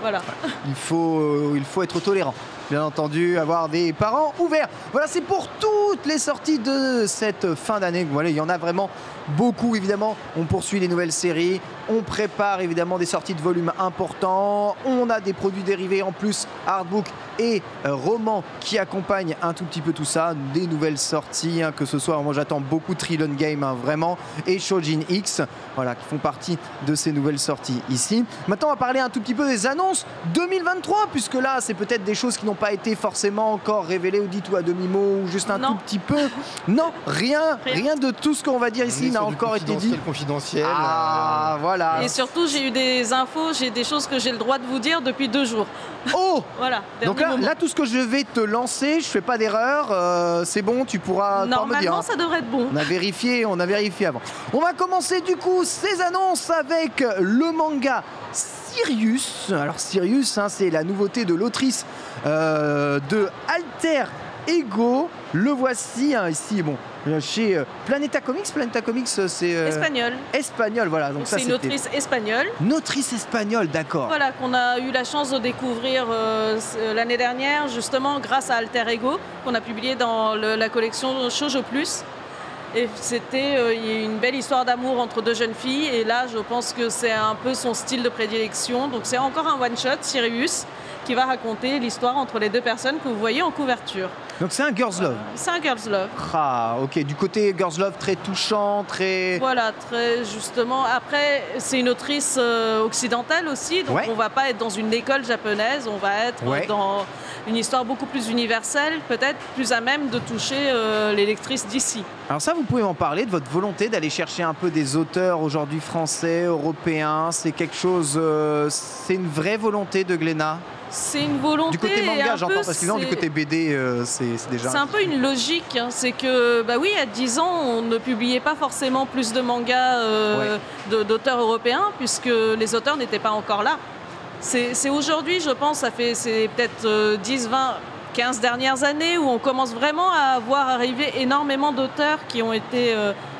Voilà. Il faut être tolérant, bien entendu, avoir des parents ouverts. Voilà, c'est pour toutes les sorties de cette fin d'année. Voilà, il y en a vraiment beaucoup, évidemment. On poursuit les nouvelles séries, on prépare évidemment des sorties de volumes importants, on a des produits dérivés en plus, artbook et romans qui accompagnent un tout petit peu tout ça, des nouvelles sorties, hein, que ce soit, moi j'attends beaucoup Trillion Game, hein, vraiment, et Shojin X, voilà, qui font partie de ces nouvelles sorties ici. Maintenant, on va parler un tout petit peu des annonces 2023, puisque là, c'est peut-être des choses qui n'ont pas été forcément encore révélées ou dites ou à demi-mot ou juste un tout petit peu. Non, rien de tout ce qu'on va dire ici n'a encore été dit. Confidentiel. Ah, voilà. Et surtout, j'ai eu des infos, j'ai des choses que j'ai le droit de vous dire depuis 2 jours. Oh. Voilà. Donc là, tout ce que je vais te lancer, je fais pas d'erreur, c'est bon, tu pourras me dire. Normalement, ça devrait être bon. On a vérifié avant. On va commencer du coup ces annonces avec le manga Sirius. Alors Sirius, hein, c'est la nouveauté de l'autrice de Alter Ego. Le voici, hein, ici, bon, chez Planeta Comics. Planeta Comics, c'est espagnol, voilà. Donc c'est une autrice espagnole. Une autrice espagnole, d'accord. Voilà, qu'on a eu la chance de découvrir l'année dernière, justement grâce à Alter Ego, qu'on a publié dans la collection Shoujo Plus. Et c'était une belle histoire d'amour entre 2 jeunes filles. Et là, je pense que c'est un peu son style de prédilection. Donc c'est encore un one-shot, Sirius, qui va raconter l'histoire entre les 2 personnes que vous voyez en couverture. Donc c'est un girls love. C'est un girls love. Ah, ok. Du côté girls love très touchant, très... Voilà, très justement. Après, c'est une autrice occidentale aussi, donc on va pas être dans une école japonaise, on va être dans une histoire beaucoup plus universelle, peut-être plus à même de toucher les lectrices d'ici. Alors ça, vous pouvez m'en parler de votre volonté d'aller chercher un peu des auteurs aujourd'hui français, européens. C'est quelque chose, c'est une vraie volonté de Glénat? C'est une volonté. Du côté manga, j'entends, parce que du côté BD, c'est déjà... C'est un peu une logique, hein. C'est que, bah oui, à 10 ans, on ne publiait pas forcément plus de mangas d'auteurs européens, puisque les auteurs n'étaient pas encore là. C'est aujourd'hui, je pense, c'est peut-être 10, 20, 15 dernières années où on commence vraiment à voir arriver énormément d'auteurs qui ont été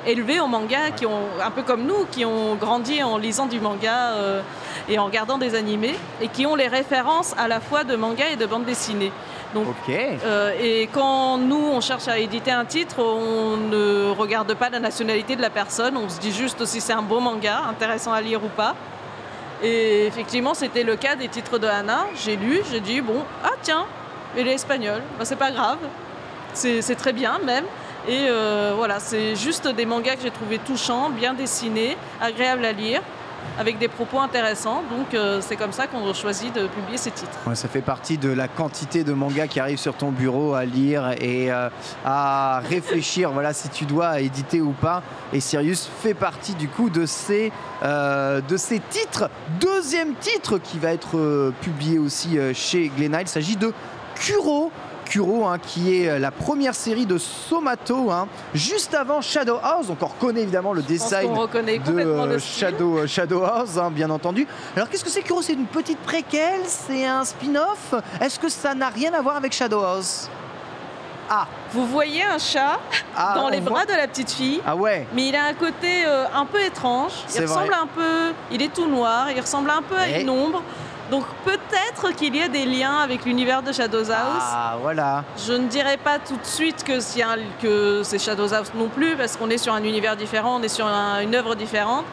élevés au manga, qui ont, un peu comme nous, qui ont grandi en lisant du manga et en regardant des animés, et qui ont les références à la fois de manga et de bande dessinée. Donc, et quand nous, on cherche à éditer un titre, on ne regarde pas la nationalité de la personne, on se dit juste si c'est un beau manga, intéressant à lire ou pas. Et effectivement, c'était le cas des titres de Hana. J'ai lu, j'ai dit, bon, ah tiens, elle est espagnole, ben, c'est pas grave, c'est très bien même. Et voilà, c'est juste des mangas que j'ai trouvé touchants, bien dessinés, agréables à lire, avec des propos intéressants. Donc c'est comme ça qu'on a choisi de publier ces titres. Ouais, ça fait partie de la quantité de mangas qui arrivent sur ton bureau à lire et à réfléchir, voilà, si tu dois éditer ou pas. Et Sirius fait partie du coup de ces titres. Deuxième titre qui va être publié aussi chez Glénat, il s'agit de Kuro. Kuro, hein, qui est la première série de Somato, hein, juste avant Shadow House. Donc on reconnaît évidemment le design de Shadow House, hein, bien entendu. Alors qu'est-ce que c'est Kuro? C'est une petite préquelle? C'est un spin-off? Est-ce que ça n'a rien à voir avec Shadow House? Ah, vous voyez un chat dans les bras de la petite fille. Ah ouais. Mais il a un côté un peu étrange. Il ressemble un peu, il est tout noir, il ressemble un peu à une ombre. Donc peut-être qu'il y a des liens avec l'univers de Shadow House. Ah voilà. Je ne dirais pas tout de suite que c'est Shadow House non plus, parce qu'on est sur un univers différent, on est sur une œuvre différente.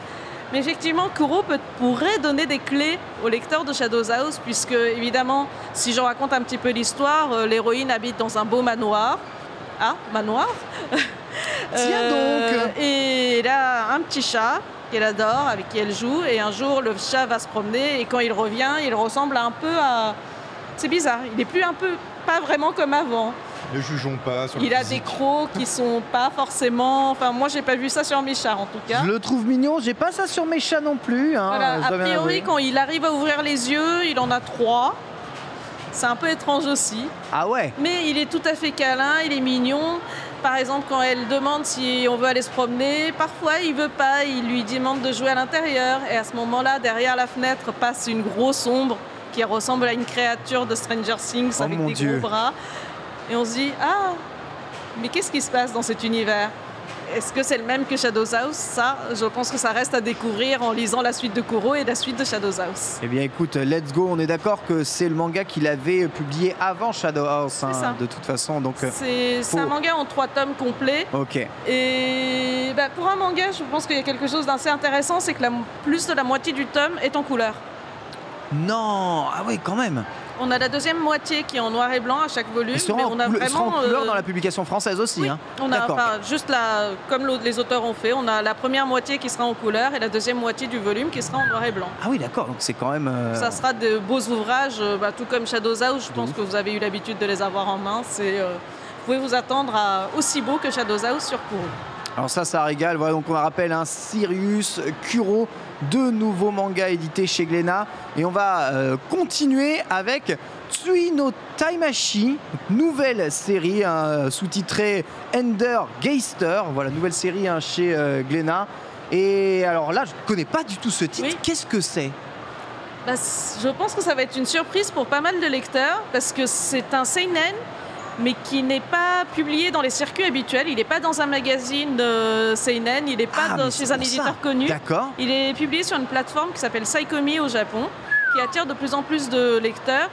Mais effectivement, Kuro pourrait donner des clés au lecteur de Shadow House, puisque évidemment, si je raconte un petit peu l'histoire, l'héroïne habite dans un beau manoir. Ah, manoir. Tiens donc. Et elle a un petit chat qu'elle adore, avec qui elle joue. Et un jour, le chat va se promener et quand il revient, il ressemble un peu à... C'est bizarre, il n'est plus pas vraiment comme avant. Ne jugeons pas sur le Il a physique. des crocs qui sont pas forcément... Enfin, moi, j'ai pas vu ça sur mes chats, en tout cas. Je le trouve mignon, j'ai pas ça sur mes chats non plus. Hein, Voilà, je a dois bien priori, avouer. quand il arrive à ouvrir les yeux, il en a 3. C'est un peu étrange aussi. Ah ouais. Mais il est tout à fait câlin, il est mignon. Par exemple, quand elle demande si on veut aller se promener, parfois il veut pas, il lui demande de jouer à l'intérieur. Et à ce moment-là, derrière la fenêtre passe une grosse ombre qui ressemble à une créature de Stranger Things Oh avec mon des Dieu. gros bras. Et on se dit, ah, mais qu'est-ce qui se passe dans cet univers ? Est-ce que c'est le même que Shadow's House ? Ça, je pense que ça reste à découvrir en lisant la suite de Kuro et la suite de Shadow's House. Eh bien écoute, let's go, on est d'accord que c'est le manga qu'il avait publié avant Shadow House, hein, ça. de toute façon. Donc, C'est un manga en 3 tomes complets. ok. Et pour un manga, je pense qu'il y a quelque chose d'assez intéressant, c'est que plus de la moitié du tome est en couleur. Non, ah oui, quand même. On a la deuxième moitié qui est en noir et blanc à chaque volume, Il sera mais en, on a il sera en vraiment couleur dans la publication française aussi. oui, Hein. on a D'accord. juste comme les auteurs ont fait, on a la première moitié qui sera en couleur et la deuxième moitié du volume qui sera en noir et blanc. Ah oui, d'accord, donc c'est quand même... Ça sera de beaux ouvrages, tout comme Shadow's House, je pense que vous avez eu l'habitude de les avoir en main. Vous pouvez vous attendre à aussi beau que Shadow's House sur Kuro. Alors ça régale. Voilà, donc on rappelle Sirius, Kuro, 2 nouveaux mangas édités chez Glénat. Et on va continuer avec Tsui no Taimashi, nouvelle série sous-titrée Ender Geister. Voilà, nouvelle série chez Glénat. Et alors là, je ne connais pas du tout ce titre. Oui. Qu'est-ce que c'est ? Je pense que ça va être une surprise pour pas mal de lecteurs parce que c'est un seinen mais qui n'est pas publié dans les circuits habituels. Il n'est pas dans un magazine seinen, il n'est pas mais c'est chez un pour ça. éditeur connu. D'accord. Il est publié sur une plateforme qui s'appelle Saikomi au Japon, qui attire de plus en plus de lecteurs.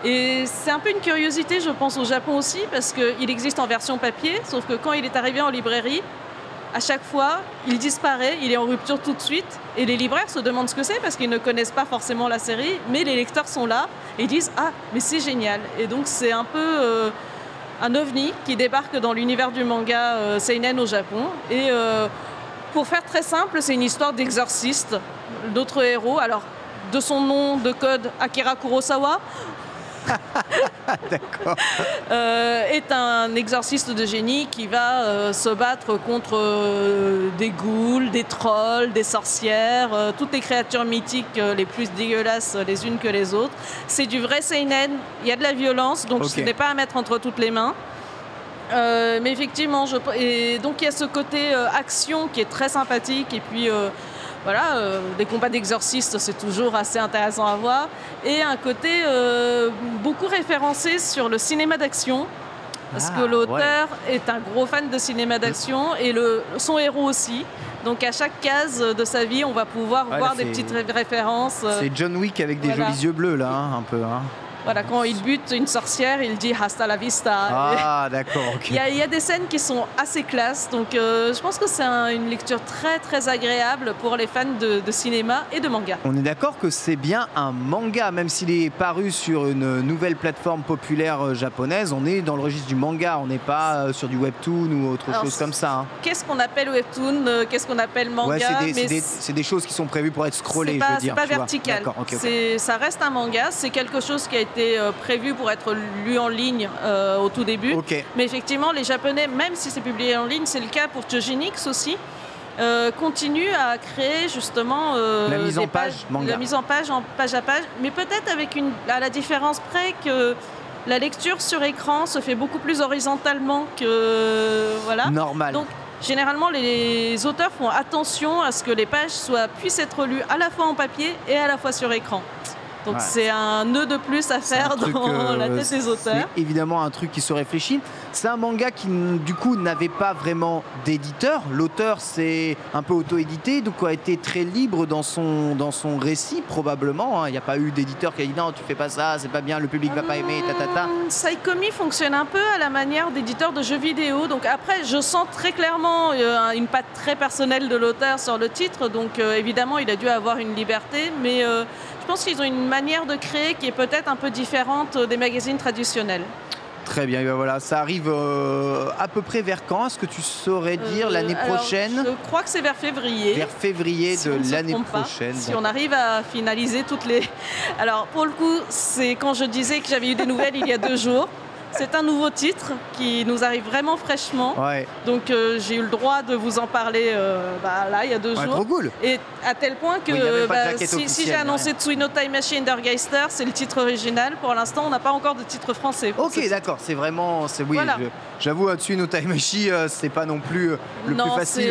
Et c'est un peu une curiosité, je pense, au Japon aussi, parce qu'il existe en version papier, sauf que quand il est arrivé en librairie, à chaque fois, il disparaît, il est en rupture tout de suite, et les libraires se demandent ce que c'est, parce qu'ils ne connaissent pas forcément la série, mais les lecteurs sont là, et ils disent « Ah, mais c'est génial !» Et donc c'est un peu un ovni qui débarque dans l'univers du manga seinen au Japon. Et pour faire très simple, c'est une histoire d'exorciste. Notre héros, alors de son nom de code Akira Kurosawa, D'accord. est un exorciste de génie qui va se battre contre des ghouls, des trolls, des sorcières, toutes les créatures mythiques les plus dégueulasses les unes que les autres. C'est du vrai seinen, il y a de la violence, donc ce n'est pas à mettre entre toutes les mains. Mais effectivement, et donc il y a ce côté action qui est très sympathique, et puis des combats d'exorcistes, c'est toujours assez intéressant à voir. Et un côté beaucoup référencé sur le cinéma d'action, parce que l'auteur est un gros fan de cinéma d'action, et son héros aussi. Donc à chaque case de sa vie, on va pouvoir voir des petites références. C'est John Wick avec des jolis yeux bleus, là, un peu. Hein. Voilà, quand il bute une sorcière, il dit « hasta la vista ». Ah, d'accord, ok. Il y a des scènes qui sont assez classes, donc je pense que c'est une lecture très très agréable pour les fans de cinéma et de manga. On est d'accord que c'est bien un manga, même s'il est paru sur une nouvelle plateforme populaire japonaise, on est dans le registre du manga, on n'est pas sur du webtoon ou autre chose comme ça. Hein. Qu'est-ce qu'on appelle webtoon, qu'est-ce qu'on appelle manga? C'est des choses qui sont prévues pour être scrollées, je veux dire. C'est pas vertical, ça reste un manga, c'est quelque chose qui a été prévu pour être lu en ligne au tout début. Mais effectivement, les Japonais, même si c'est publié en ligne, c'est le cas pour Joujinix aussi, continuent à créer justement la mise en page manga. La mise en page à page, mais peut-être avec à la différence près que la lecture sur écran se fait beaucoup plus horizontalement que normal. Donc, généralement, les auteurs font attention à ce que les pages puissent être lues à la fois en papier et à la fois sur écran. Donc c'est un nœud de plus à faire dans la tête des auteurs. C'est évidemment un truc qui se réfléchit. C'est un manga qui, du coup, n'avait pas vraiment d'éditeur. L'auteur s'est un peu auto-édité, donc a été très libre dans son récit, probablement. Il n'y a pas eu d'éditeur qui a dit non, tu fais pas ça, c'est pas bien, le public va pas aimer, tatata. Saikomi fonctionne un peu à la manière d'éditeur de jeux vidéo. Donc après, je sens très clairement une patte très personnelle de l'auteur sur le titre. Donc évidemment, il a dû avoir une liberté, mais je pense qu'ils ont une manière de créer qui est peut-être un peu différente des magazines traditionnels. Très bien, ben voilà, ça arrive à peu près vers quand? Est-ce que tu saurais dire l'année prochaine? Je crois que c'est vers février. Vers février de l'année prochaine. Si on arrive à finaliser toutes les... Alors pour le coup, c'est quand je disais que j'avais eu des nouvelles il y a 2 jours. C'est un nouveau titre qui nous arrive vraiment fraîchement. Ouais. Donc j'ai eu le droit de vous en parler là, il y a 2 jours. Trop cool. Et à tel point que si j'ai annoncé Tsui no Time Machine d'Ergeister, c'est le titre original. Pour l'instant, on n'a pas encore de titre français. Ok, d'accord. C'est vraiment... Oui, voilà. J'avoue, Tsui no Time Machine, c'est pas non plus le plus facile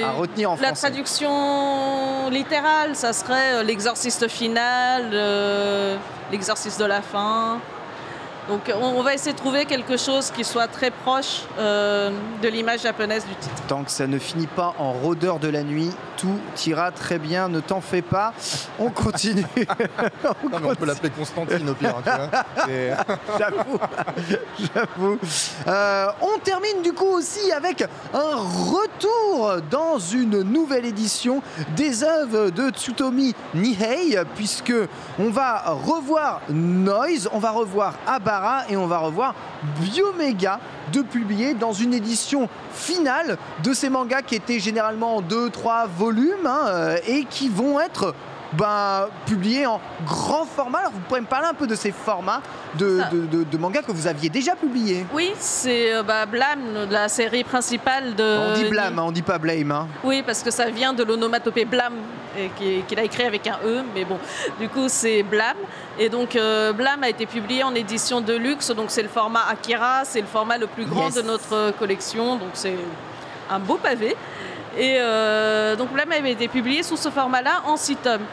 à retenir en français. La traduction littérale, ça serait l'exorciste final, l'exorciste de la fin... Donc on va essayer de trouver quelque chose qui soit très proche de l'image japonaise du titre. Tant que ça ne finit pas en rôdeur de la nuit, tout ira très bien, ne t'en fais pas. On continue. On peut l'appeler Constantine au pire. J'avoue. On termine du coup aussi avec un retour dans une nouvelle édition des œuvres de Tsutomu Nihei, puisque on va revoir Noise, on va revoir Abara et on va revoir Biomega de publier dans une édition finale de ces mangas qui étaient généralement en 2-3 volumes et qui vont être publiés en grand format. Alors vous pourrez me parler un peu de ces formats de mangas que vous aviez déjà publiés? Oui, c'est Blame, la série principale de... On dit Blame, on dit pas Blame. Hein. Oui, parce que ça vient de l'onomatopée Blame, qu'il a écrit avec un E, mais bon, du coup c'est Blame. Et donc Blame a été publié en édition de luxe, donc c'est le format Akira, c'est le format le plus grand de notre collection, donc c'est un beau pavé. Et donc Blame avait été publié sous ce format-là en 6 tomes.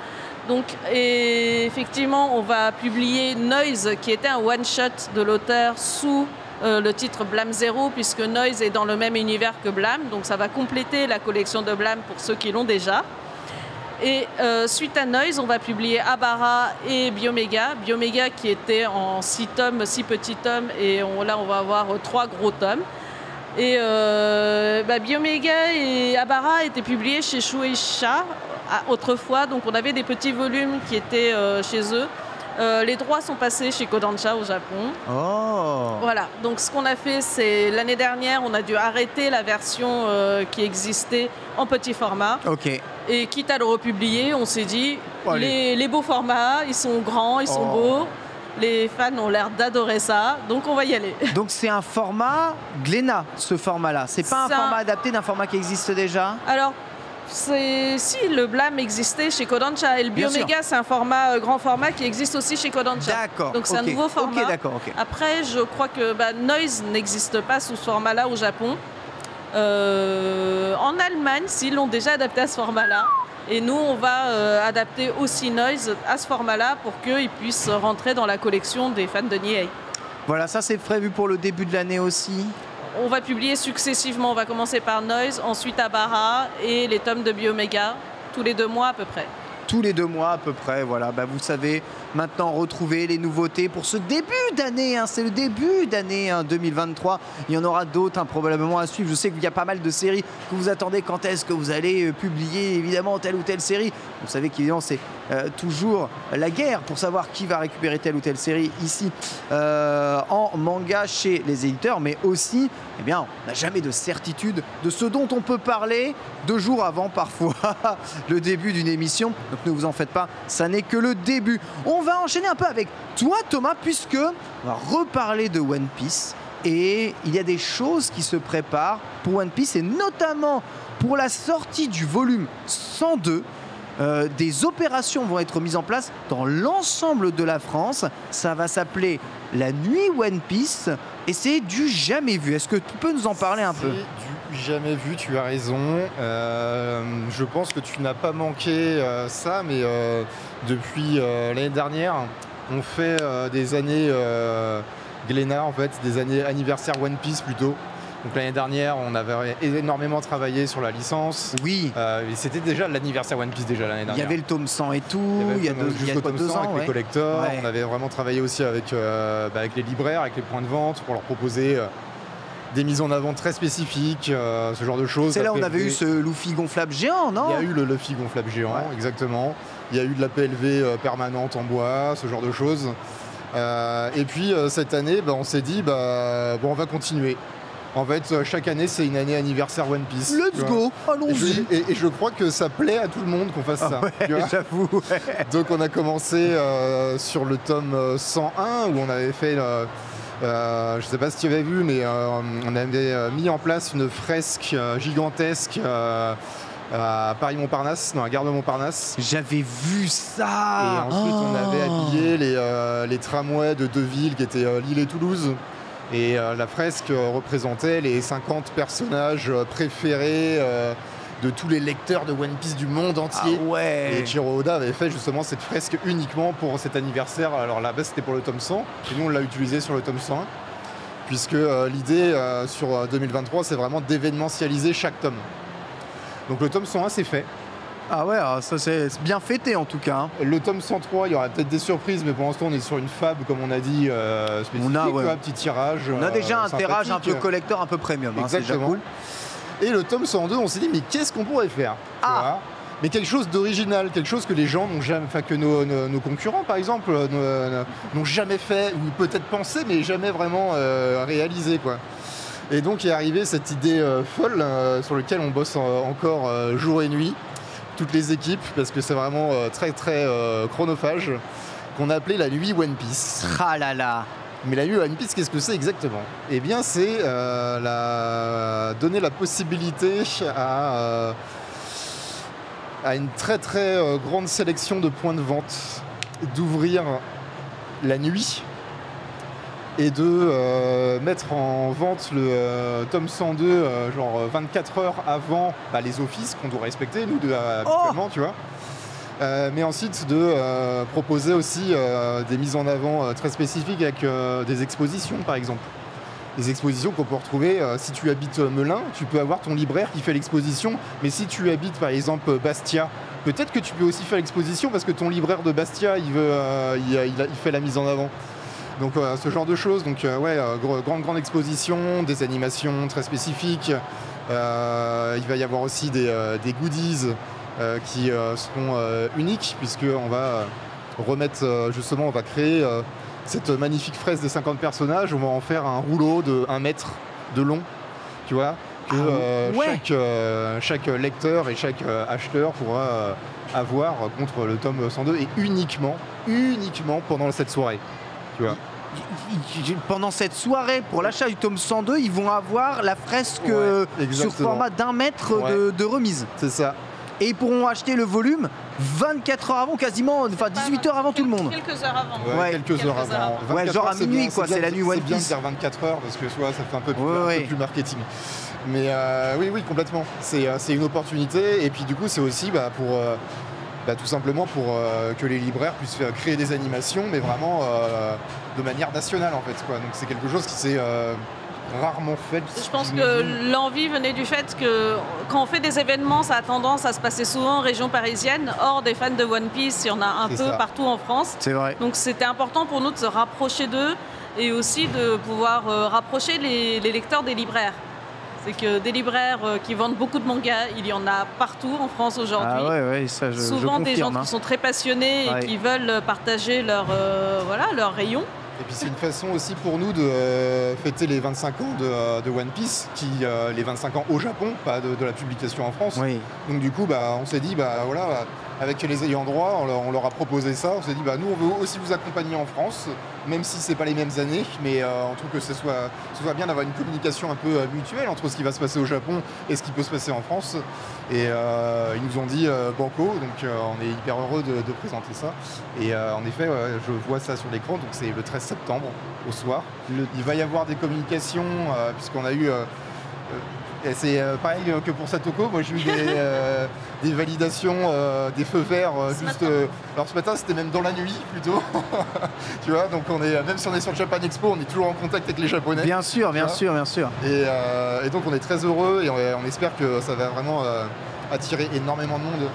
Donc, et effectivement, on va publier Noise, qui était un one-shot de l'auteur sous le titre Blame Zero, puisque Noise est dans le même univers que Blame. Donc ça va compléter la collection de Blame pour ceux qui l'ont déjà. Et suite à Noise, on va publier Abara et Biomega. Biomega qui était en 6 tomes, 6 petits tomes, et là on va avoir 3 gros tomes. Et Biomega et Abara étaient publiés chez Shueisha autrefois, donc on avait des petits volumes qui étaient chez eux. Les droits sont passés chez Kodansha au Japon. Oh. Voilà, donc ce qu'on a fait, c'est l'année dernière, on a dû arrêter la version qui existait en petit format. Ok. Et quitte à le republier, on s'est dit, les beaux formats, ils sont grands, ils sont beaux. Les fans ont l'air d'adorer ça, donc on va y aller. Donc c'est un format Glénat, ce format-là. C'est pas un format adapté d'un format qui existe déjà? Alors, si le Blame existait chez Kodansha et le Biomega, c'est un format grand format qui existe aussi chez Kodansha. D'accord. Donc c'est un nouveau format. Ok. Après, je crois que Noise n'existe pas sous ce format-là au Japon. En Allemagne, s'ils l'ont déjà adapté à ce format-là. Et nous, on va adapter aussi Noise à ce format-là pour qu'il puisse rentrer dans la collection des fans de Nihei. Voilà, ça c'est prévu pour le début de l'année aussi. On va publier successivement. On va commencer par Noise, ensuite Abara et les tomes de Biomega, tous les 2 mois à peu près. Tous les 2 mois à peu près, voilà. Vous savez, maintenant retrouver les nouveautés pour ce début d'année. C'est le début d'année 2023. Il y en aura d'autres probablement à suivre. Je sais qu'il y a pas mal de séries que vous attendez. Quand est-ce que vous allez publier évidemment telle ou telle série? Vous savez qu'évidemment c'est toujours la guerre pour savoir qui va récupérer telle ou telle série ici en manga chez les éditeurs. Mais aussi, on n'a jamais de certitude de ce dont on peut parler 2 jours avant parfois le début d'une émission. Donc ne vous en faites pas, ça n'est que le début. On va enchaîner un peu avec toi Thomas, puisque on va reparler de One Piece. Et il y a des choses qui se préparent pour One Piece, et notamment pour la sortie du volume 102. Des opérations vont être mises en place dans l'ensemble de la France. Ça va s'appeler la nuit One Piece et c'est du jamais vu. Est-ce que tu peux nous en parler un peu? Du jamais vu, tu as raison. Je pense que tu n'as pas manqué ça, mais depuis l'année dernière, on fait des années Glénat, en fait, des années anniversaire One Piece plutôt. Donc l'année dernière, on avait énormément travaillé sur la licence. Oui. Et c'était déjà l'anniversaire One Piece déjà l'année dernière. Il y avait le tome 100 et tout. Il y a 2 ans avec les collectors. Ouais. On avait vraiment travaillé aussi avec les libraires, avec les points de vente pour leur proposer des mises en avant très spécifiques, ce genre de choses. C'est là où on avait eu ce Luffy gonflable géant, non? Il y a eu le Luffy gonflable géant, exactement. Il y a eu de la PLV permanente en bois, ce genre de choses. Et puis cette année, on s'est dit, on va continuer. En fait, chaque année, c'est une année anniversaire One Piece. Let's go, allons-y. Et je crois que ça plaît à tout le monde qu'on fasse ça. J'avoue. Donc on a commencé sur le tome 101 où on avait fait, je ne sais pas si tu avais vu, mais on avait mis en place une fresque gigantesque à Paris-Montparnasse, dans la gare de Montparnasse. J'avais vu ça. Et ensuite, on avait habillé les tramways de deux villes qui étaient Lille et Toulouse. Et la fresque représentait les 50 personnages préférés de tous les lecteurs de One Piece du monde entier. Ah ouais. Et Eiichiro Oda avait fait justement cette fresque uniquement pour cet anniversaire. Alors là-bas, c'était pour le tome 100. Et nous, on l'a utilisé sur le tome 101. Puisque l'idée sur 2023, c'est vraiment d'événementialiser chaque tome. Donc le tome 101, c'est fait. Ah ouais, alors ça c'est bien fêté en tout cas. Le tome 103, il y aura peut-être des surprises, mais pour l'instant on est sur une fab, comme on a dit, spécifique, un petit tirage. On a déjà un tirage un peu collector, un peu premium. Exactement. C'est déjà cool. Et le tome 102, on s'est dit, mais qu'est-ce qu'on pourrait faire, mais quelque chose d'original, quelque chose que les gens n'ont jamais, enfin que nos concurrents par exemple, n'ont jamais fait, ou peut-être pensé, mais jamais vraiment réalisé, quoi. Et donc est arrivée cette idée folle sur laquelle on bosse encore jour et nuit. Toutes les équipes, parce que c'est vraiment très très chronophage, qu'on a appelé la nuit One Piece. Ah là là. Mais la nuit One Piece, qu'est-ce que c'est exactement? Eh bien, c'est donner la possibilité à une très très grande sélection de points de vente d'ouvrir la nuit et de mettre en vente le tome 102 genre 24 heures avant les offices qu'on doit respecter, nous, habituellement, tu vois. Mais ensuite de proposer aussi des mises en avant très spécifiques avec des expositions, par exemple. Des expositions qu'on peut retrouver, si tu habites Melun, tu peux avoir ton libraire qui fait l'exposition, mais si tu habites par exemple Bastia, peut-être que tu peux aussi faire l'exposition parce que ton libraire de Bastia, il fait la mise en avant. Donc ce genre de choses, donc grande exposition, des animations très spécifiques. Il va y avoir aussi des goodies qui seront uniques, puisqu'on va remettre, justement, on va créer cette magnifique fresque des 50 personnages, on va en faire un rouleau de 1 mètre de long, tu vois, que chaque lecteur et chaque acheteur pourra avoir contre le tome 102, et uniquement pendant cette soirée, tu vois. Pendant cette soirée, pour l'achat du tome 102, ils vont avoir la fresque sur format d'1 mètre de remise. C'est ça. Et ils pourront acheter le volume 24 heures avant, quasiment, enfin 18 heures avant tout le monde. Quelques heures avant. Quelques heures avant. Ouais, genre à minuit, quoi, c'est la nuit One Piece. C'est bien de dire 24 heures, parce que ça fait un peu plus marketing. Mais oui, complètement. C'est une opportunité, et puis du coup, c'est aussi pour... tout simplement pour que les libraires puissent créer des animations, mais vraiment de manière nationale, en fait, quoi. Donc c'est quelque chose qui s'est rarement fait. Je pense que l'envie venait du fait que quand on fait des événements, ça a tendance à se passer souvent en région parisienne. Or, des fans de One Piece, il y en a un peu partout en France. C'est vrai. Donc c'était important pour nous de se rapprocher d'eux et aussi de pouvoir rapprocher les lecteurs des libraires. C'est que des libraires qui vendent beaucoup de mangas, il y en a partout en France aujourd'hui. Ah ouais, ça souvent je des gens qui sont très passionnés et qui veulent partager leur rayon. Et puis c'est une façon aussi pour nous de fêter les 25 ans de One Piece, les 25 ans au Japon, pas de la publication en France. Oui. Donc du coup, on s'est dit, avec les ayants droit, on leur a proposé ça. On s'est dit, nous, on veut aussi vous accompagner en France, même si c'est pas les mêmes années, mais on trouve que ce soit bien d'avoir une communication un peu mutuelle entre ce qui va se passer au Japon et ce qui peut se passer en France. Et ils nous ont dit banco, donc on est hyper heureux de présenter ça. Et en effet, je vois ça sur l'écran, donc c'est le 13 septembre au soir. Il va y avoir des communications, puisqu'on a eu... c'est pareil que pour Satoko, moi j'ai eu des validations, des feux verts alors ce matin c'était même dans la nuit plutôt, tu vois, donc même si on est sur le Japan Expo, on est toujours en contact avec les Japonais. Bien sûr. Et donc on est très heureux et on espère que ça va vraiment attirer énormément de monde.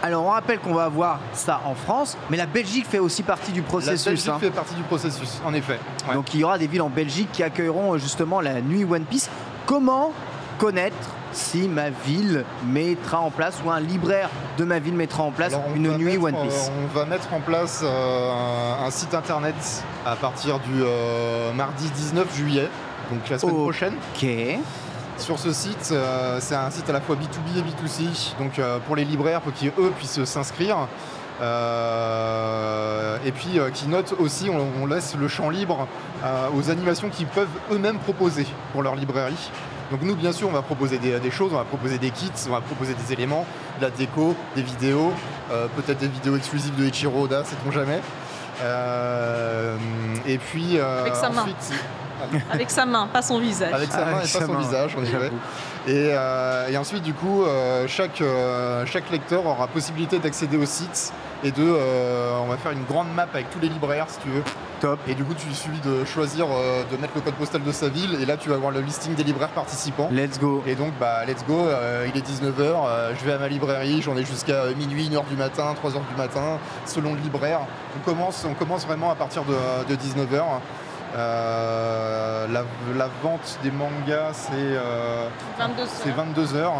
Alors on rappelle qu'on va avoir ça en France, mais la Belgique fait aussi partie du processus. La Belgique fait partie du processus, en effet. Ouais. Donc il y aura des villes en Belgique qui accueilleront justement la nuit One Piece. Comment connaître si ma ville mettra en place, ou un libraire de ma ville mettra en place une nuit One Piece. On va mettre en place un site internet à partir du mardi 19 juillet, donc la semaine prochaine. Ok. Sur ce site, c'est un site à la fois B2B et B2C, donc pour les libraires, pour qu'ils eux puissent s'inscrire. Et puis qui note aussi, on laisse le champ libre aux animations qu'ils peuvent eux-mêmes proposer pour leur librairie. Donc nous, bien sûr, on va proposer des choses, on va proposer des kits, on va proposer des éléments, de la déco, des vidéos, peut-être des vidéos exclusives de Eiichiro Oda, sait-on jamais. Et puis avec sa main. Avec sa main, pas son visage. Avec sa main et pas son visage, on dirait. Et ensuite, du coup, chaque lecteur aura possibilité d'accéder au site et on va faire une grande map avec tous les libraires, si tu veux. Top. Et du coup, il suffit de choisir, de mettre le code postal de sa ville, et là, tu vas avoir le listing des libraires participants. Let's go. Et donc, let's go, il est 19h, je vais à ma librairie, j'en ai jusqu'à minuit, 1h du matin, 3h du matin, selon le libraire. On commence vraiment à partir de 19h. La vente des mangas, c'est 22h.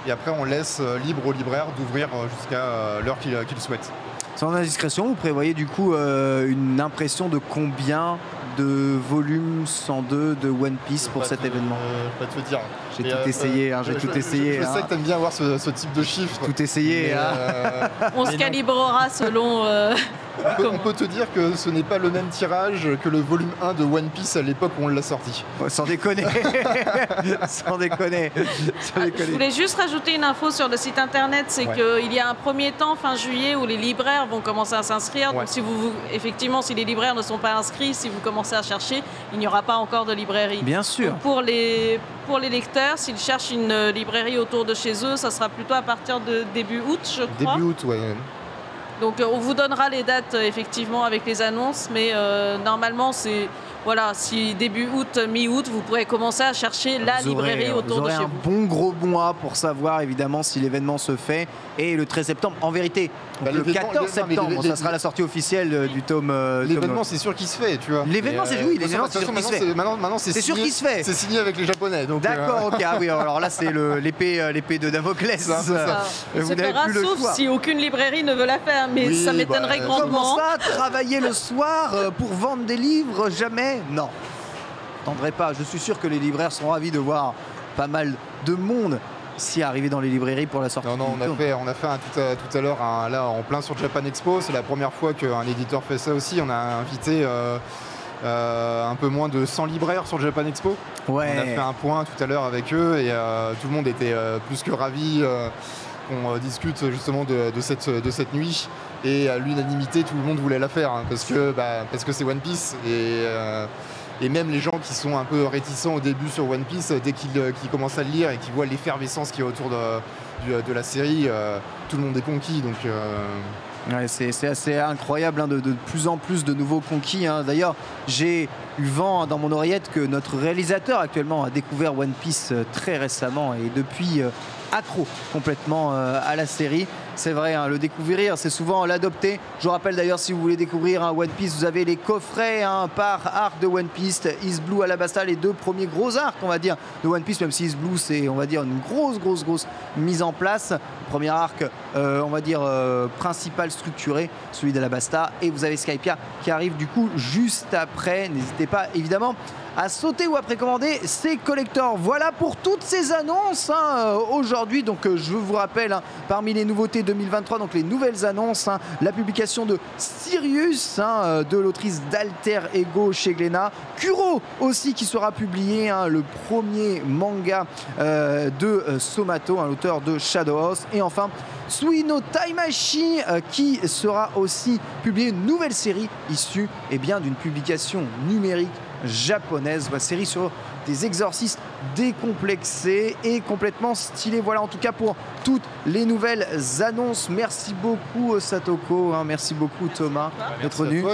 Et après, on laisse libre aux libraires d'ouvrir jusqu'à l'heure qu'ils souhaitent. Sans indiscrétion, vous prévoyez du coup une impression de combien de volumes 102 de One Piece pour cet événement? Je peux pas te dire. J'ai tout essayé, j'ai tout essayé. Je sais que tu aimes bien avoir ce type de chiffres. Tout essayé. On se calibrera selon... On peut te dire que ce n'est pas le même tirage que le volume 1 de One Piece à l'époque où on l'a sorti. Ouais, sans déconner. Sans déconner. Je voulais juste rajouter une info sur le site internet, c'est qu'il y a un premier temps fin juillet où les libraires vont commencer à s'inscrire. Donc effectivement, si les libraires ne sont pas inscrits, si vous commencez à chercher, il n'y aura pas encore de librairie. Bien sûr. Donc pour les lecteurs, s'ils cherchent une librairie autour de chez eux, ça sera plutôt à partir de début août, je crois. Début août, ouais. Donc on vous donnera les dates effectivement avec les annonces, mais normalement c'est si début août, mi-août, vous pourrez commencer à chercher la librairie autour de chez vous. Vous aurez un bon gros mois pour savoir évidemment si l'événement se fait. Et le 13 septembre, en vérité, le 14 septembre, ça sera la sortie officielle du tome. L'événement, c'est sûr qu'il se fait, tu vois. L'événement, c'est oui, l'événement, c'est sûr qu'il se fait. Maintenant, c'est sûr qu'il se fait. C'est signé avec les Japonais. D'accord, ok. Ah oui, alors là, c'est l'épée de Damoclès. Ça. Vous n'avez plus le choix. Sauf si aucune librairie ne veut la faire, mais ça m'étonnerait grandement. Comment ça, travailler le soir pour vendre des livres? Jamais. Non. Je n'entendrai pas. Je suis sûr que les libraires seront ravis de voir pas mal de monde s'y arriver dans les librairies pour la sortie. Non, on a fait tout à l'heure là en plein sur Japan Expo. C'est la première fois qu'un éditeur fait ça aussi. On a invité un peu moins de 100 libraires sur Japan Expo. Ouais. On a fait un point tout à l'heure avec eux et tout le monde était plus que ravi qu'on discute justement de cette nuit. Et à l'unanimité, tout le monde voulait la faire parce que c'est One Piece et même les gens qui sont un peu réticents au début sur One Piece, dès qu'ils commencent à le lire et qu'ils voient l'effervescence qu'il y a autour de la série, tout le monde est conquis. Donc, ouais, c'est assez incroyable, de plus en plus de nouveaux conquis. D'ailleurs, j'ai eu vent dans mon oreillette que notre réalisateur actuellement a découvert One Piece très récemment et depuis accro complètement à la série. C'est vrai, le découvrir, c'est souvent l'adopter. Je vous rappelle d'ailleurs, si vous voulez découvrir One Piece, vous avez les coffrets par arc de One Piece, East Blue, Alabasta, les deux premiers gros arcs, on va dire, de One Piece, même si East Blue, c'est, on va dire, une grosse mise en place. Premier arc, on va dire, principal structuré, celui d'Alabasta. Et vous avez Skypiea qui arrive du coup juste après. N'hésitez pas, évidemment, à sauter ou à précommander ces collectors. Voilà pour toutes ces annonces aujourd'hui. Donc je vous rappelle, parmi les nouveautés 2023, donc les nouvelles annonces, la publication de Sirius, de l'autrice d'Alter Ego chez Glénat, Kuro aussi qui sera publié, le premier manga de Somato, l'auteur de Shadow House, et enfin Suino Taimashi qui sera aussi publié, une nouvelle série issue d'une publication numérique japonaise, série sur des exorcistes décomplexés et complètement stylés. Voilà en tout cas pour toutes les nouvelles annonces. Merci beaucoup Satoko, merci beaucoup Thomas d'être venu.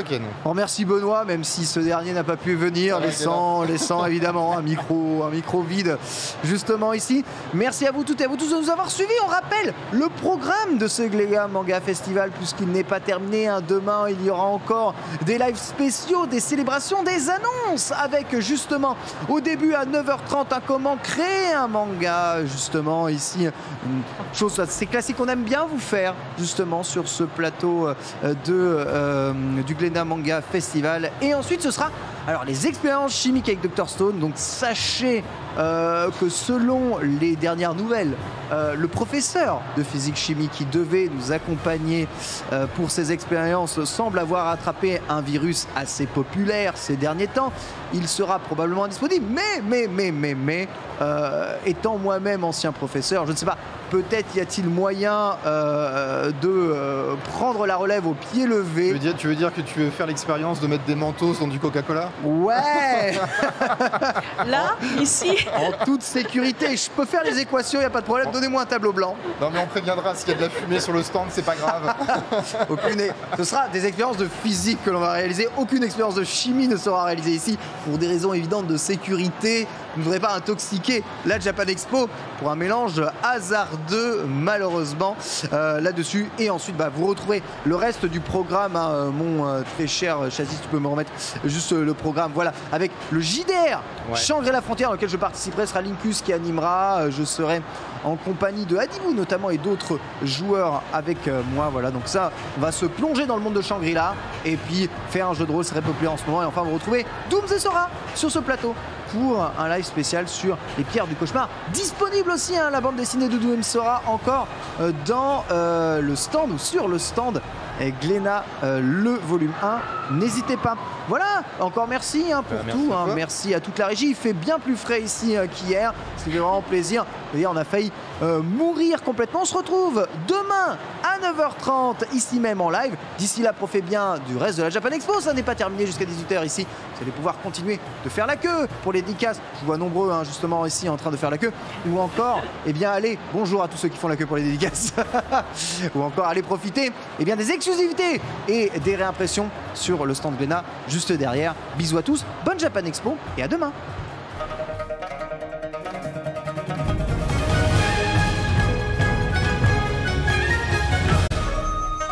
Merci Benoît, même si ce dernier n'a pas pu venir, laissant évidemment un micro vide justement ici. Merci à vous toutes et à vous tous de nous avoir suivis. On rappelle le programme de ce Glénat Manga Festival, puisqu'il n'est pas terminé. Demain, il y aura encore des lives spéciaux, des célébrations, des annonces, avec justement au début à 9h30 comment créer un manga, justement, ici. Une chose assez classique qu'on aime bien vous faire, justement, sur ce plateau du Glénat Manga Festival. Et ensuite, ce sera alors les expériences chimiques avec Dr Stone. Donc sachez que selon les dernières nouvelles, le professeur de physique-chimie qui devait nous accompagner pour ces expériences semble avoir attrapé un virus assez populaire ces derniers temps. Il sera probablement indisponible, mais étant moi-même ancien professeur, je ne sais pas, peut-être y a-t-il moyen de prendre la relève au pied levé. Tu veux dire que tu veux faire l'expérience de mettre des mentos dans du Coca-Cola? Ouais. Là, ici. En toute sécurité, je peux faire les équations, il n'y a pas de problème, donnez-moi un tableau blanc. Non mais on préviendra s'il y a de la fumée sur le stand, c'est pas grave. Ce sera des expériences de physique que l'on va réaliser, aucune expérience de chimie ne sera réalisée ici pour des raisons évidentes de sécurité. Vous ne voudrez pas intoxiquer la Japan Expo pour un mélange hasardeux malheureusement là-dessus. Et ensuite vous retrouverez le reste du programme, hein, mon très cher Chassis, tu peux me remettre juste le programme, voilà, avec le JDR Shangri-La Frontière, dans lequel je participerai. Ce sera Linkus qui animera, je serai en compagnie de Adibou notamment et d'autres joueurs avec moi, voilà, donc ça on va se plonger dans le monde de Shangri-La et puis faire un jeu de rôle très populaire en ce moment. Et enfin vous retrouvez Dooms et Sora sur ce plateau pour un live spécial sur les pierres du cauchemar, disponible aussi, hein, la bande dessinée de Dooms et Sora encore dans le stand ou sur le stand Glénat, le volume 1, n'hésitez pas. Voilà, encore merci pour tout, hein, merci à toute la régie. Il fait bien plus frais ici qu'hier, ça fait vraiment plaisir. D'ailleurs on a failli mourir complètement. On se retrouve demain à 9h30 ici même en live. D'ici là, profitez bien du reste de la Japan Expo, ça n'est pas terminé jusqu'à 18h ici. Vous allez pouvoir continuer de faire la queue pour les dédicaces. Je vous vois nombreux, hein, justement ici en train de faire la queue. Ou encore, allez, bonjour à tous ceux qui font la queue pour les dédicaces. Ou encore, allez profiter des exclusivités et des réimpressions sur le stand Glénat juste derrière. Bisous à tous, bonne Japan Expo et à demain.